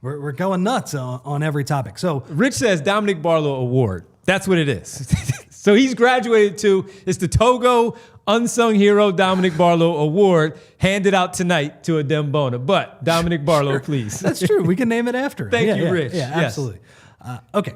we're going nuts on every topic. So Rich says Dominick Barlow Award. That's what it is. So he's graduated to, it's the Togo Unsung Hero Dominick Barlow Award, handed out tonight to a Dembona. But Dominick Barlow, please. That's true. We can name it after him. Thank you, Rich. Yeah, Yes. absolutely. Okay.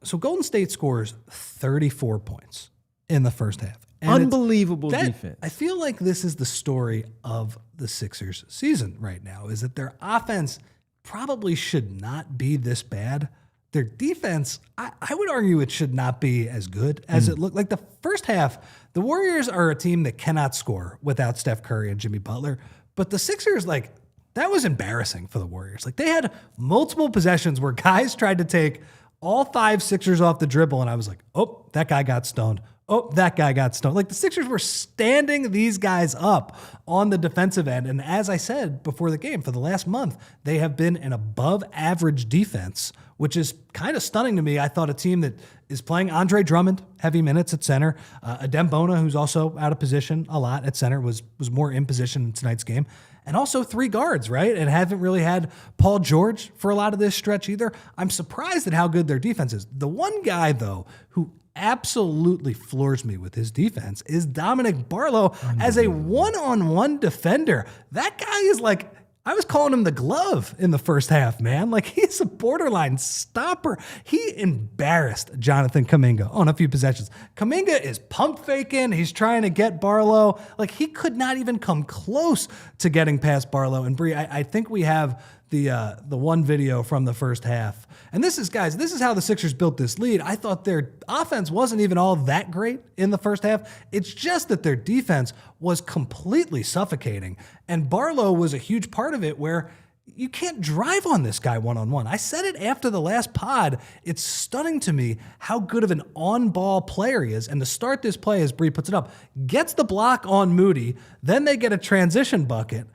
So Golden State scores 34 points in the first half. And Unbelievable defense. I feel like this is the story of the Sixers season right now, is that their offense probably should not be this bad. Their defense, I would argue it should not be as good as it looked. Like the first half, the Warriors are a team that cannot score without Steph Curry and Jimmy Butler. But the Sixers, like, that was embarrassing for the Warriors. Like, they had multiple possessions where guys tried to take all 5 Sixers off the dribble, and I was like, oh, that guy got stoned. Oh, that guy got stoned. Like, the Sixers were standing these guys up on the defensive end. And as I said before the game, for the last month, they have been an above average defense, which is kind of stunning to me. I thought a team that is playing Andre Drummond heavy minutes at center, a Dembona who's also out of position a lot at center was more in position in tonight's game, and also 3 guards, right? And haven't really had Paul George for a lot of this stretch either. I'm surprised at how good their defense is. The one guy, though, who absolutely floors me with his defense is Dominick Barlow as a one-on-one defender. That guy is like, I was calling him the glove in the first half, man. Like, he's a borderline stopper. He embarrassed Jonathan Kuminga on a few possessions. Kuminga is pump faking. He's trying to get Barlow. Like, he could not even come close to getting past Barlow. And Bree, I think we have the one video from the first half. And this is, guys, this is how the Sixers built this lead. I thought their offense wasn't even all that great in the first half. It's just that their defense was completely suffocating. And Barlow was a huge part of it, where you can't drive on this guy one-on-one. I said it after the last pod. It's stunning to me how good of an on-ball player he is. And to start this play, as Bree puts it up, gets the block on Moody, then they get a transition bucket.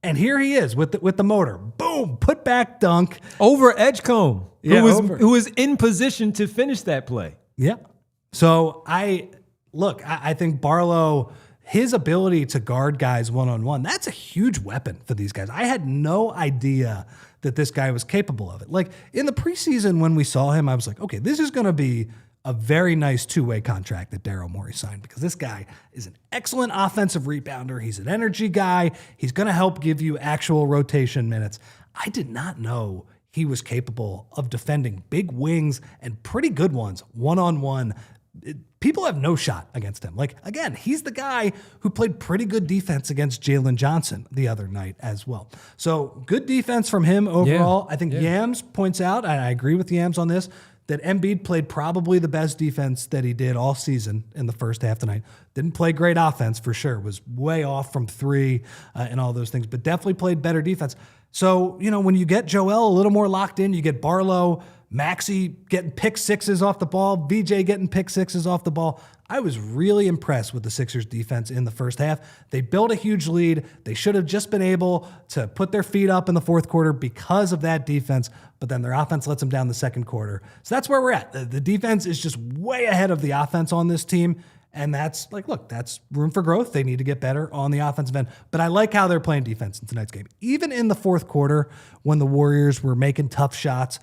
And here he is with the motor. Boom, put back dunk. Over Edgecombe, who was in position to finish that play. Yeah. So I think Barlow, his ability to guard guys one-on-one, that's a huge weapon for these guys. I had no idea that this guy was capable of it. Like, in the preseason when we saw him, I was like, okay, this is going to be a very nice two-way contract that Daryl Morey signed, because this guy is an excellent offensive rebounder. He's an energy guy. He's going to help give you actual rotation minutes. I did not know he was capable of defending big wings and pretty good ones one-on-one. People have no shot against him. Like, again, he's the guy who played pretty good defense against Jalen Johnson the other night as well. So good defense from him overall. I think Yams points out, and I agree with Yams on this, that Embiid played probably the best defense that he did all season in the first half tonight. Didn't play great offense for sure. Was way off from 3 and all those things, but definitely played better defense. So, you know, when you get Joel a little more locked in, you get Barlow, Maxey getting pick sixes off the ball, VJ getting pick sixes off the ball. I was really impressed with the Sixers defense in the first half. They built a huge lead. They should have just been able to put their feet up in the fourth quarter because of that defense, but then their offense lets them down the second quarter. So that's where we're at. The defense is just way ahead of the offense on this team. And that's like, look, that's room for growth. They need to get better on the offensive end. But I like how they're playing defense in tonight's game. Even in the fourth quarter, when the Warriors were making tough shots,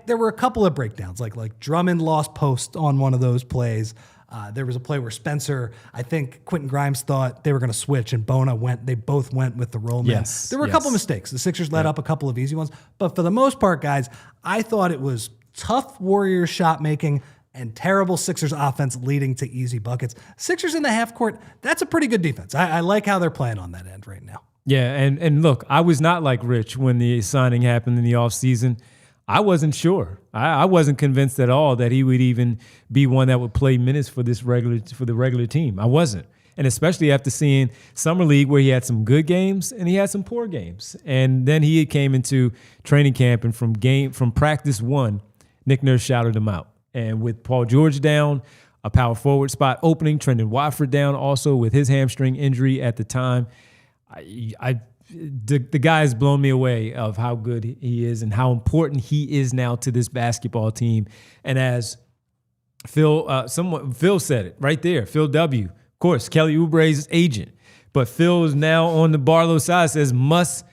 there were a couple of breakdowns. Like Drummond lost post on one of those plays. There was a play where Spencer, I think Quentin Grimes thought they were going to switch, and Bona went. They both went with the roll man. Yes, there were a couple mistakes. The Sixers let up a couple of easy ones. But for the most part, guys, I thought it was tough Warriors shot making and terrible Sixers offense leading to easy buckets. Sixers in the half court, that's a pretty good defense. I like how they're playing on that end right now. Yeah, and look, I was not like Rich when the signing happened in the offseason. I wasn't sure. I wasn't convinced at all that he would even be one that would play minutes for the regular team. I wasn't. And especially after seeing Summer League, where he had some good games and he had some poor games. And then he came into training camp, and from practice 1, Nick Nurse shouted him out. And with Paul George down, a power forward spot opening, Trendon Watford down also with his hamstring injury at the time, the guy has blown me away of how good he is and how important he is now to this basketball team. And as Phil said it right there, Phil W., of course, Kelly Oubre's agent, but Phil is now on the Barlow side, says must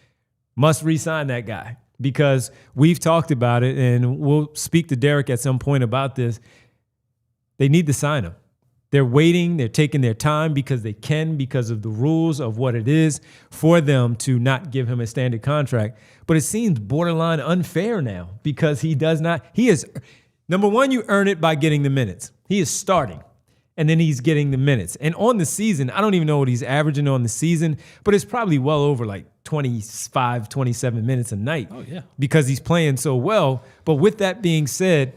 re-sign that guy. because we've talked about it, and we'll speak to Derek at some point about this. They need to sign him. They're waiting. They're taking their time because they can, because of the rules of what it is for them to not give him a standard contract. But it seems borderline unfair now because he does not. He is, number one, you earn it by getting the minutes. He is starting, and then he's getting the minutes. And on the season, I don't even know what he's averaging on the season, but it's probably well over like 25, 27 minutes a night. Oh, yeah. Because he's playing so well. But with that being said,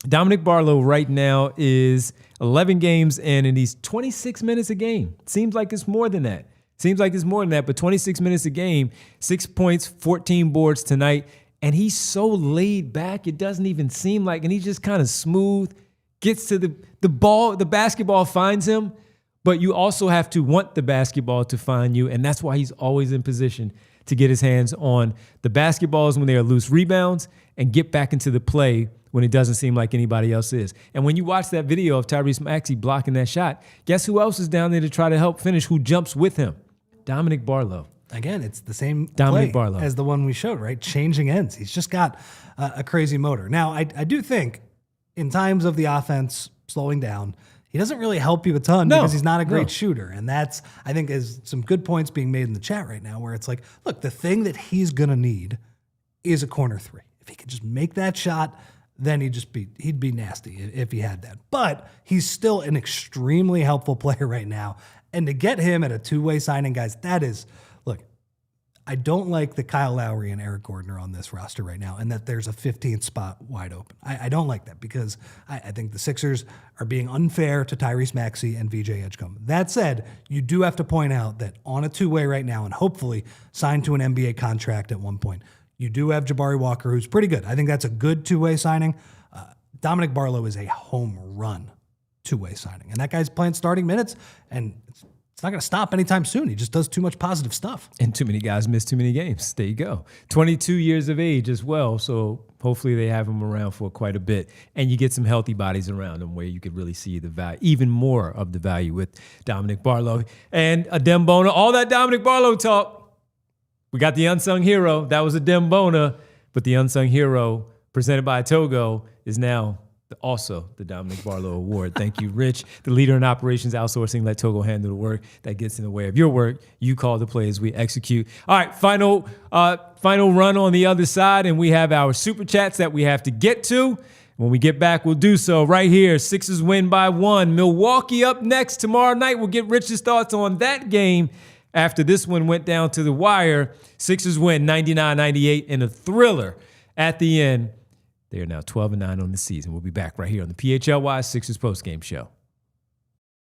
Dominick Barlow right now is 11 games in, and he's 26 minutes a game. Seems like it's more than that. But 26 minutes a game, 6 points, 14 boards tonight, and he's so laid back, it doesn't even seem like, and he's just kind of smooth, gets to the ball, the basketball finds him, but you also have to want the basketball to find you, and that's why he's always in position to get his hands on the basketballs when they are loose rebounds and get back into the play when it doesn't seem like anybody else is. And when you watch that video of Tyrese Maxey blocking that shot, guess who else is down there to try to help finish, who jumps with him? Dominick Barlow. Again, it's the same Dominick play Barlow as the one we showed, right? Changing ends. He's just got a crazy motor. Now, I do think in times of the offense slowing down, he doesn't really help you a ton because he's not a great shooter. And that's, I think, is some good points being made in the chat right now where it's like, look, the thing that he's going to need is a corner three. If he could just make that shot, then he'd be nasty if he had that. But he's still an extremely helpful player right now. And to get him at a two-way signing, guys, that is, look, I don't like that Kyle Lowry and Eric Gordon are on this roster right now and that there's a 15th spot wide open. I don't like that because I think the Sixers are being unfair to Tyrese Maxey and VJ Edgecombe. That said, you do have to point out that on a two-way right now and hopefully signed to an NBA contract at one point, you do have Jabari Walker, who's pretty good. I think that's a good two-way signing. Dominick Barlow is a home run two-way signing. And that guy's playing starting minutes, and it's not going to stop anytime soon. He just does too much positive stuff. And too many guys miss too many games. There you go. 22 years of age as well, so hopefully they have him around for quite a bit. And you get some healthy bodies around him where you could really see the value, even more of the value with Dominick Barlow. And a Dembona, all that Dominick Barlow talk. We got the unsung hero. That was a Dembona, but the unsung hero presented by Togo is now also the Dominick Barlow Award. Thank you, Rich, the leader in operations outsourcing. Let Togo handle the work that gets in the way of your work. You call the plays, we execute. All right, final run on the other side, and we have our super chats that we have to get to. When we get back, we'll do so right here. Sixers win by 1. Milwaukee up next tomorrow night. We'll get Rich's thoughts on that game. After this one went down to the wire, Sixers win 99-98 in a thriller at the end. They are now 12-9 on the season. We'll be back right here on the PHLY Sixers postgame show.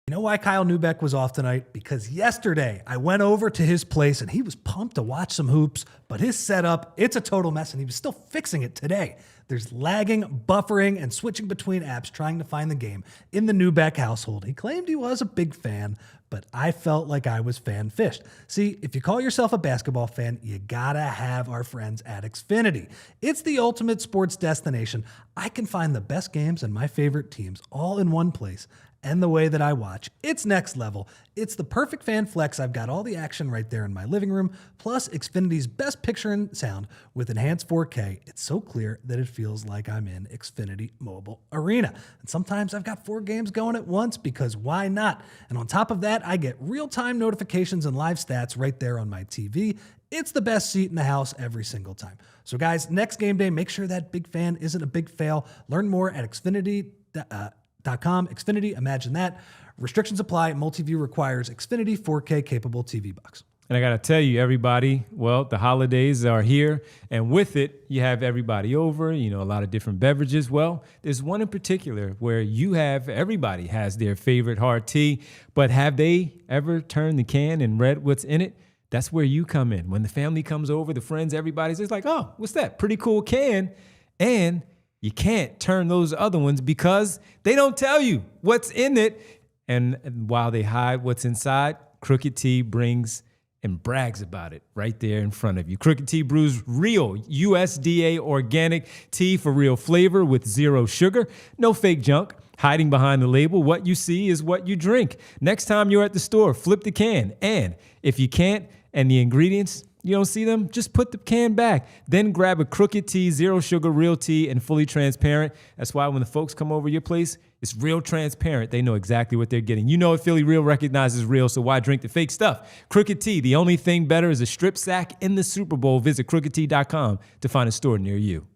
You know why Kyle Neubeck was off tonight? Because yesterday I went over to his place and he was pumped to watch some hoops, but his setup, it's a total mess, and he was still fixing it today. There's lagging, buffering, and switching between apps trying to find the game in the Neubeck household. He claimed he was a big fan, but I felt like I was fan-fished. See, if you call yourself a basketball fan, you gotta have our friends at Xfinity. It's the ultimate sports destination. I can find the best games and my favorite teams all in one place. And the way that I watch, it's next level. It's the perfect fan flex. I've got all the action right there in my living room, plus Xfinity's best picture and sound with enhanced 4K. It's so clear that it feels like I'm in Xfinity Mobile Arena. And sometimes I've got 4 games going at once because why not? And on top of that, I get real-time notifications and live stats right there on my TV. It's the best seat in the house every single time. So guys, next game day, make sure that big fan isn't a big fail. Learn more at Xfinity.com. Xfinity, imagine that. Restrictions apply. Multi-view requires Xfinity 4K capable TV box. And I got to tell you, everybody, well, the holidays are here. And with it, you have everybody over, a lot of different beverages. Well, there's one in particular where everybody has their favorite hard tea. But have they ever turned the can and read what's in it? That's where you come in. When the family comes over, the friends, everybody's just like, oh, what's that? Pretty cool can. And you can't turn those other ones because they don't tell you what's in it. And while they hide what's inside, Crooked Tea brings and brags about it right there in front of you. Crooked Tea brews real USDA organic tea for real flavor with 0 sugar, no fake junk. Hiding behind the label, what you see is what you drink. Next time you're at the store, flip the can. And if you can't, and the ingredients You don't see them? Just put the can back. Then grab a Crooked tea, zero sugar, real tea, and fully transparent. That's why when the folks come over your place, it's real transparent. They know exactly what they're getting. You know if Philly Real recognizes real, so why drink the fake stuff? Crooked Tea, the only thing better is a strip sack in the Super Bowl. Visit crookedtea.com to find a store near you.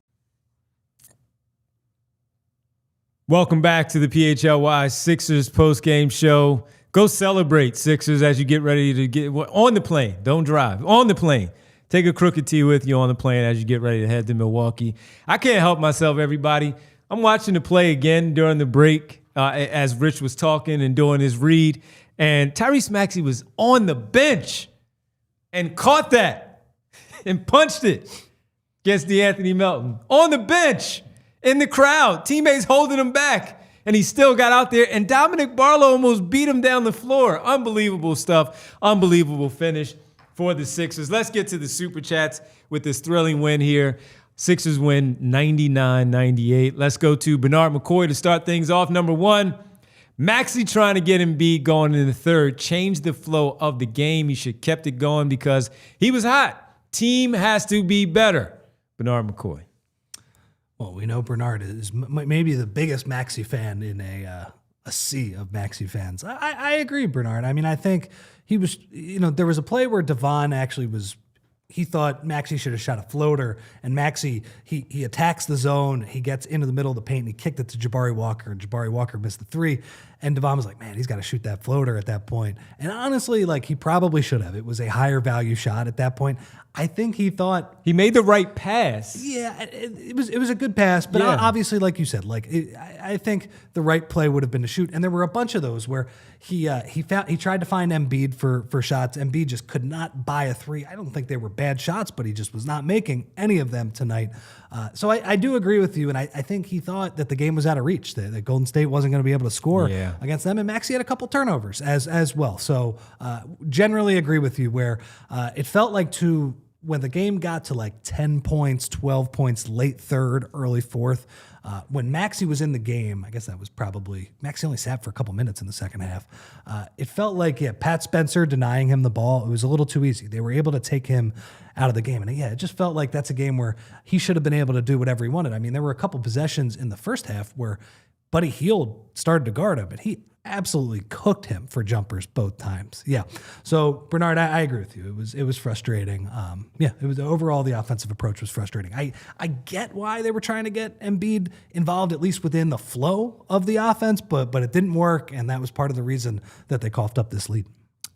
Welcome back to the PHLY Sixers postgame show. Go celebrate, Sixers, as you get ready to get on the plane. Don't drive. On the plane. Take a Crooked tea with you on the plane as you get ready to head to Milwaukee. I can't help myself, everybody. I'm watching the play again during the break as Rich was talking and doing his read. And Tyrese Maxey was on the bench and caught that and punched it against De'Anthony Melton. On the bench, in the crowd. Teammates holding him back. And he still got out there, and Dominick Barlow almost beat him down the floor. Unbelievable stuff. Unbelievable finish for the Sixers. Let's get to the Super Chats with this thrilling win here. Sixers win 99-98. Let's go to Bernard McCoy to start things off. Number one, Maxey trying to get Embiid going in the third changed the flow of the game. He should have kept it going because he was hot. Team has to be better. Bernard McCoy. Well, we know Bernard is maybe the biggest Maxey fan in a sea of Maxey fans. I agree, Bernard. I mean, I think he was, there was a play where Devon actually he thought Maxey should have shot a floater, and Maxey, he attacks the zone, he gets into the middle of the paint, and he kicked it to Jabari Walker, and Jabari Walker missed the three, and Devon was like, man, he's got to shoot that floater at that point. And honestly, like, he probably should have. It was a higher value shot at that point. I think he thought he made the right pass. Yeah, it was a good pass, but obviously, like you said, I think the right play would have been to shoot. And there were a bunch of those where he tried to find Embiid for shots. Embiid just could not buy a three. I don't think they were bad shots, but he just was not making any of them tonight. So I do agree with you, and I think he thought that the game was out of reach, that Golden State wasn't going to be able to score against them, and Maxey had a couple turnovers as well. So generally agree with you where it felt like when the game got to like 10 points, 12 points, late third, early fourth, when Maxey was in the game, I guess that was probably, Maxey only sat for a couple minutes in the second half. It felt like, Pat Spencer denying him the ball, it was a little too easy. They were able to take him out of the game. And it just felt like that's a game where he should have been able to do whatever he wanted. I mean, there were a couple possessions in the first half where Buddy Hield started to guard him, but he absolutely cooked him for jumpers both times. Yeah. So Bernard, I agree with you. It was frustrating. It was overall the offensive approach was frustrating. I get why they were trying to get Embiid involved, at least within the flow of the offense, but it didn't work, and that was part of the reason that they coughed up this lead.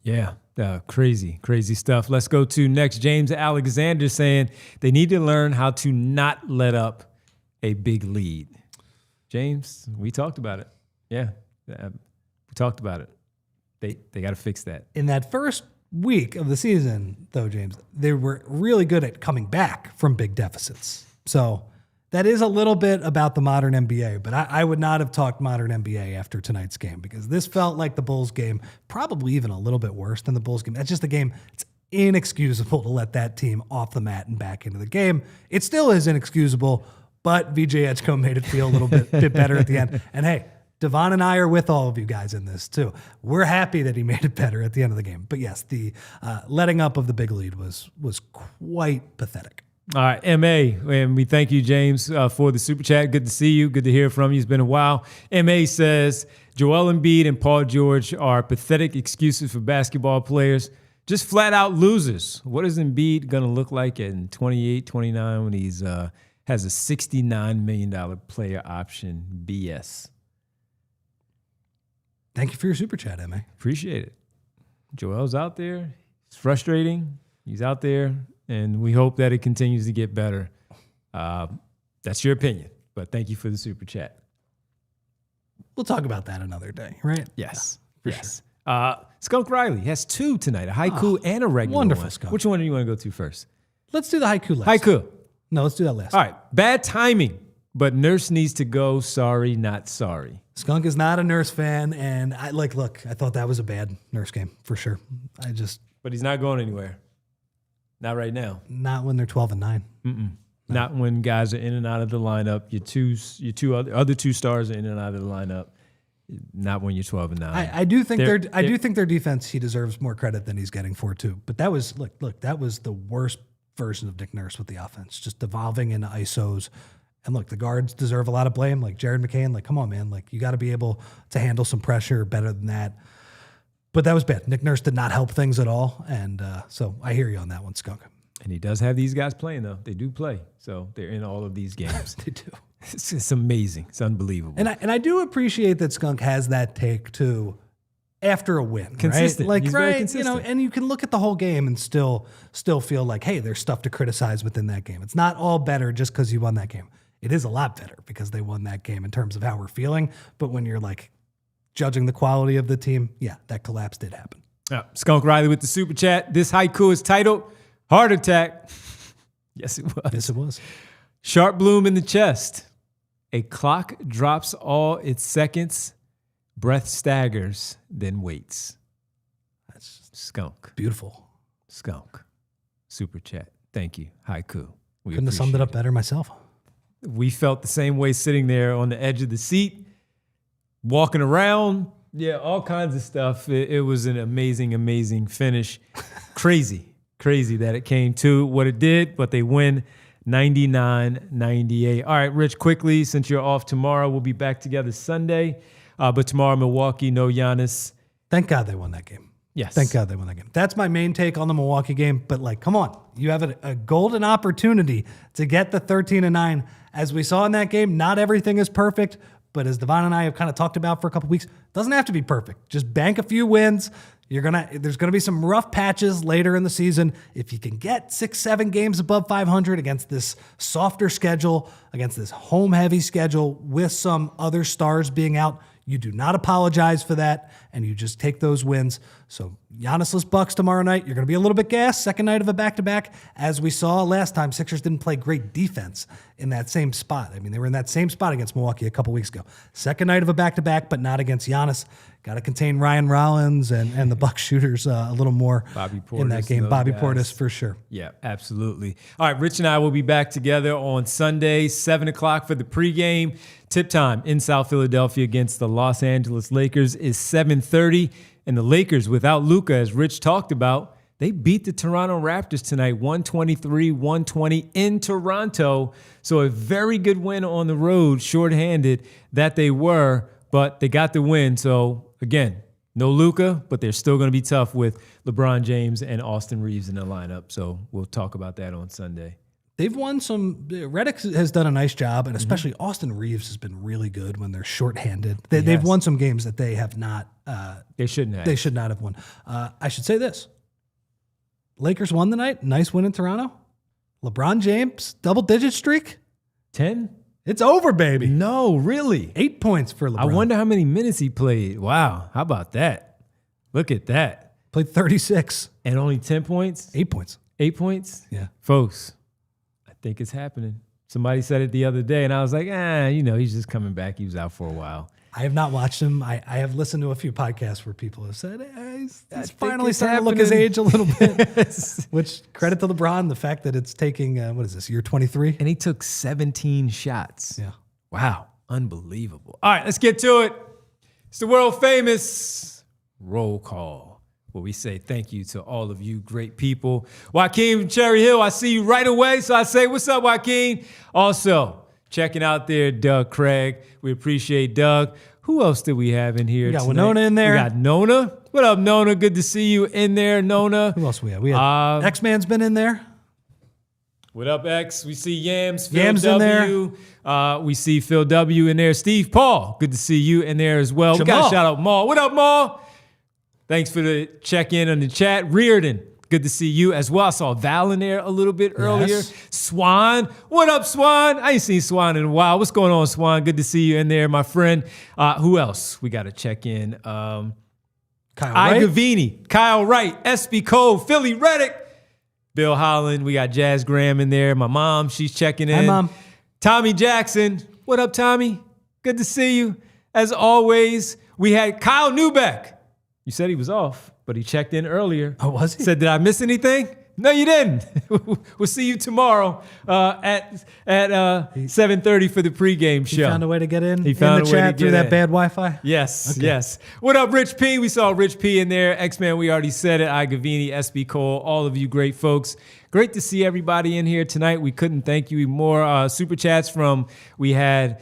Yeah. Crazy stuff. Let's go to next. James Alexander saying they need to learn how to not let up a big lead. James, we talked about it. Yeah. We talked about it. They got to fix that. In that first week of the season, though, James, they were really good at coming back from big deficits. So that is a little bit about the modern NBA, but I would not have talked modern NBA after tonight's game because this felt like the Bulls game, probably even a little bit worse than the Bulls game. That's just a game. It's inexcusable to let that team off the mat and back into the game. It still is inexcusable, but VJ Edgecombe made it feel a little bit better at the end. And hey, Devon and I are with all of you guys in this too. We're happy that he made it better at the end of the game. But yes, the letting up of the big lead was quite pathetic. All right, MA, and we thank you, James, for the super chat. Good to see you. Good to hear from you. It's been a while. MA says, Joel Embiid and Paul George are pathetic excuses for basketball players. Just flat out losers. What is Embiid going to look like in 28, 29 when he's has a $69 million player option? BS. Thank you for your super chat, MA. Appreciate it. Joel's out there. It's frustrating. He's out there, and we hope that it continues to get better. That's your opinion, but thank you for the super chat. We'll talk about that another day, right? Yes. Yes. Sure. Skunk Riley has two tonight, a haiku and a regular wonderful one. Skunk. Which one do you want to go to first? Let's do the haiku last. Haiku. No, let's do that last. All right. Bad timing, but nurse needs to go. Sorry, not sorry. Skunk is not a Nurse fan, and I thought that was a bad Nurse game for sure. But he's not going anywhere. Not right now. Not when they're 12-9. No. Not when guys are in and out of the lineup. Your two other two stars are in and out of the lineup. Not when you're 12-9. I do think their defense, he deserves more credit than he's getting for too. But that was look, that was the worst version of Nick Nurse with the offense, just devolving into ISOs. And look, the guards deserve a lot of blame. Like Jared McCain, like, come on, man. Like, you got to be able to handle some pressure better than that. But that was bad. Nick Nurse did not help things at all. And so I hear you on that one, Skunk. And he does have these guys playing, though. They do play. So they're in all of these games. They do. It's amazing. It's unbelievable. And I do appreciate that Skunk has that take too after a win. Consistent. Right? Like, he's very consistent. You know, and you can look at the whole game and still feel like, hey, there's stuff to criticize within that game. It's not all better just because you won that game. It is a lot better because they won that game in terms of how we're feeling. But when you're like judging the quality of the team, yeah, that collapse did happen. Skunk Riley with the super chat. This haiku is titled Heart Attack. Yes, it was. Yes, it was. Sharp bloom in the chest. A clock drops all its seconds. Breath staggers, then waits. That's Skunk. beautiful. Skunk. Super chat. Thank you. Haiku. We Couldn't have summed it up better myself. We felt the same way sitting there on the edge of the seat, walking around. Yeah, all kinds of stuff. It was an amazing, amazing finish. Crazy that it came to what it did, but they win 99-98. All right, Rich, quickly, since you're off tomorrow, we'll be back together Sunday. But tomorrow, Milwaukee, no Giannis. Thank God they won that game. Yes. Thank God they won that game. That's my main take on the Milwaukee game. But, like, come on. You have a golden opportunity to get the 13-9. As we saw in that game, not everything is perfect. But as Devon and I have kind of talked about for a couple weeks, it doesn't have to be perfect. Just bank a few wins. There's gonna be some rough patches later in the season. If you can get 6-7 games above 500 against this softer schedule, against this home-heavy schedule with some other stars being out, you do not apologize for that, and you just take those wins. So Giannis-less Bucks tomorrow night. You're going to be a little bit gassed. Second night of a back-to-back. As we saw last time, Sixers didn't play great defense in that same spot. I mean, they were in that same spot against Milwaukee a couple weeks ago. Second night of a back-to-back, but not against Giannis. Got to contain Ryan Rollins and the Bucks shooters a little more in that game. Bobby Portis for sure. Yeah, absolutely. All right, Rich and I will be back together on Sunday, 7 o'clock for the pregame. Tip time in South Philadelphia against the Los Angeles Lakers is 7:30. And the Lakers, without Luka, as Rich talked about, they beat the Toronto Raptors tonight, 123-120 in Toronto. So a very good win on the road, shorthanded that they were, but they got the win. So, again, no Luka, but they're still going to be tough with LeBron James and Austin Reeves in the lineup. So we'll talk about that on Sunday. They've won some. Redick has done a nice job, and especially Austin Reeves has been really good when they're shorthanded. They've won some games that they have not. They shouldn't have. They should not have won. I should say this. Lakers won the night. Nice win in Toronto. LeBron James, double-digit streak. 10? It's over, baby. No, really? 8 points for LeBron. I wonder how many minutes he played. Wow, how about that? Look at that. Played 36. And only 10 points? 8 points. 8 points? Yeah. Folks, I think it's happening. Somebody said it the other day, and I was like, he's just coming back. He was out for a while. I have not watched him. I have listened to a few podcasts where people have said, he's finally starting to look his age a little bit. Which, credit to LeBron, the fact that it's taking, year 23? And he took 17 shots. Yeah. Wow. Unbelievable. All right, let's get to it. It's the world famous roll call, where we say thank you to all of you great people. Joaquin from Cherry Hill, I see you right away. So I say, what's up, Joaquin? Also, checking out there, Doug Craig. We appreciate Doug. Who else did we have in here? We got tonight? Winona in there. We got Nona. What up, Nona? Good to see you in there, Nona. Who else we have? We had X-Man's been in there. What up, X? We see Yams, Phil Yams W. in there. We see Phil W. in there. Steve Paul, good to see you in there as well. Jamal. We got to shout out Maul. What up, Maul? Thanks for the check-in on the chat. Reardon, good to see you as well. I saw Val in there a little bit earlier. Swan, what up, Swan? I ain't seen Swan in a while. What's going on, Swan? Good to see you in there, my friend. Who else? We got to check in. Kyle Wright. Igavini, Kyle Wright, SB Cole, Philly Reddick, Bill Holland. We got Jazz Graham in there. My mom, she's checking in. Hi, Mom. Tommy Jackson. What up, Tommy? Good to see you. As always, we had Kyle Newbeck. You said he was off, but he checked in earlier. Oh, was he? Said, did I miss anything? No, you didn't. We'll see you tomorrow at 7:30 for the pregame show. He found a way to get in. He found the a way chat to through get that in. bad Wi-Fi. Yes, Okay. yes. What up, Rich P? We saw Rich P in there. X-Man, we already said it. I Gavini, SB Cole, all of you great folks. Great to see everybody in here tonight. We couldn't thank you more. Super chats from, we had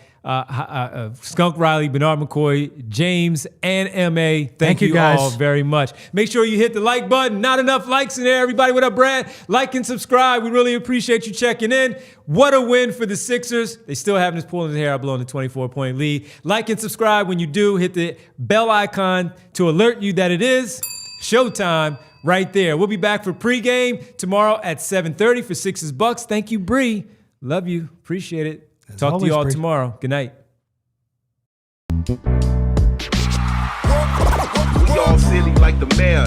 Skunk Riley, Bernard McCoy, James, and MA. Thank you guys all very much. Make sure you hit the like button. Not enough likes in there. Everybody, what up, Brad? Like and subscribe. We really appreciate you checking in. What a win for the Sixers. They still having us pulling the hair out, blowing the 24-point lead. Like and subscribe. When you do, hit the bell icon to alert you that it is showtime right there. We'll be back for pregame tomorrow at 7:30 for Sixers Bucks. Thank you, Bree. Love you. Appreciate it. Talk to you all tomorrow. Good night. We all silly like the mayor.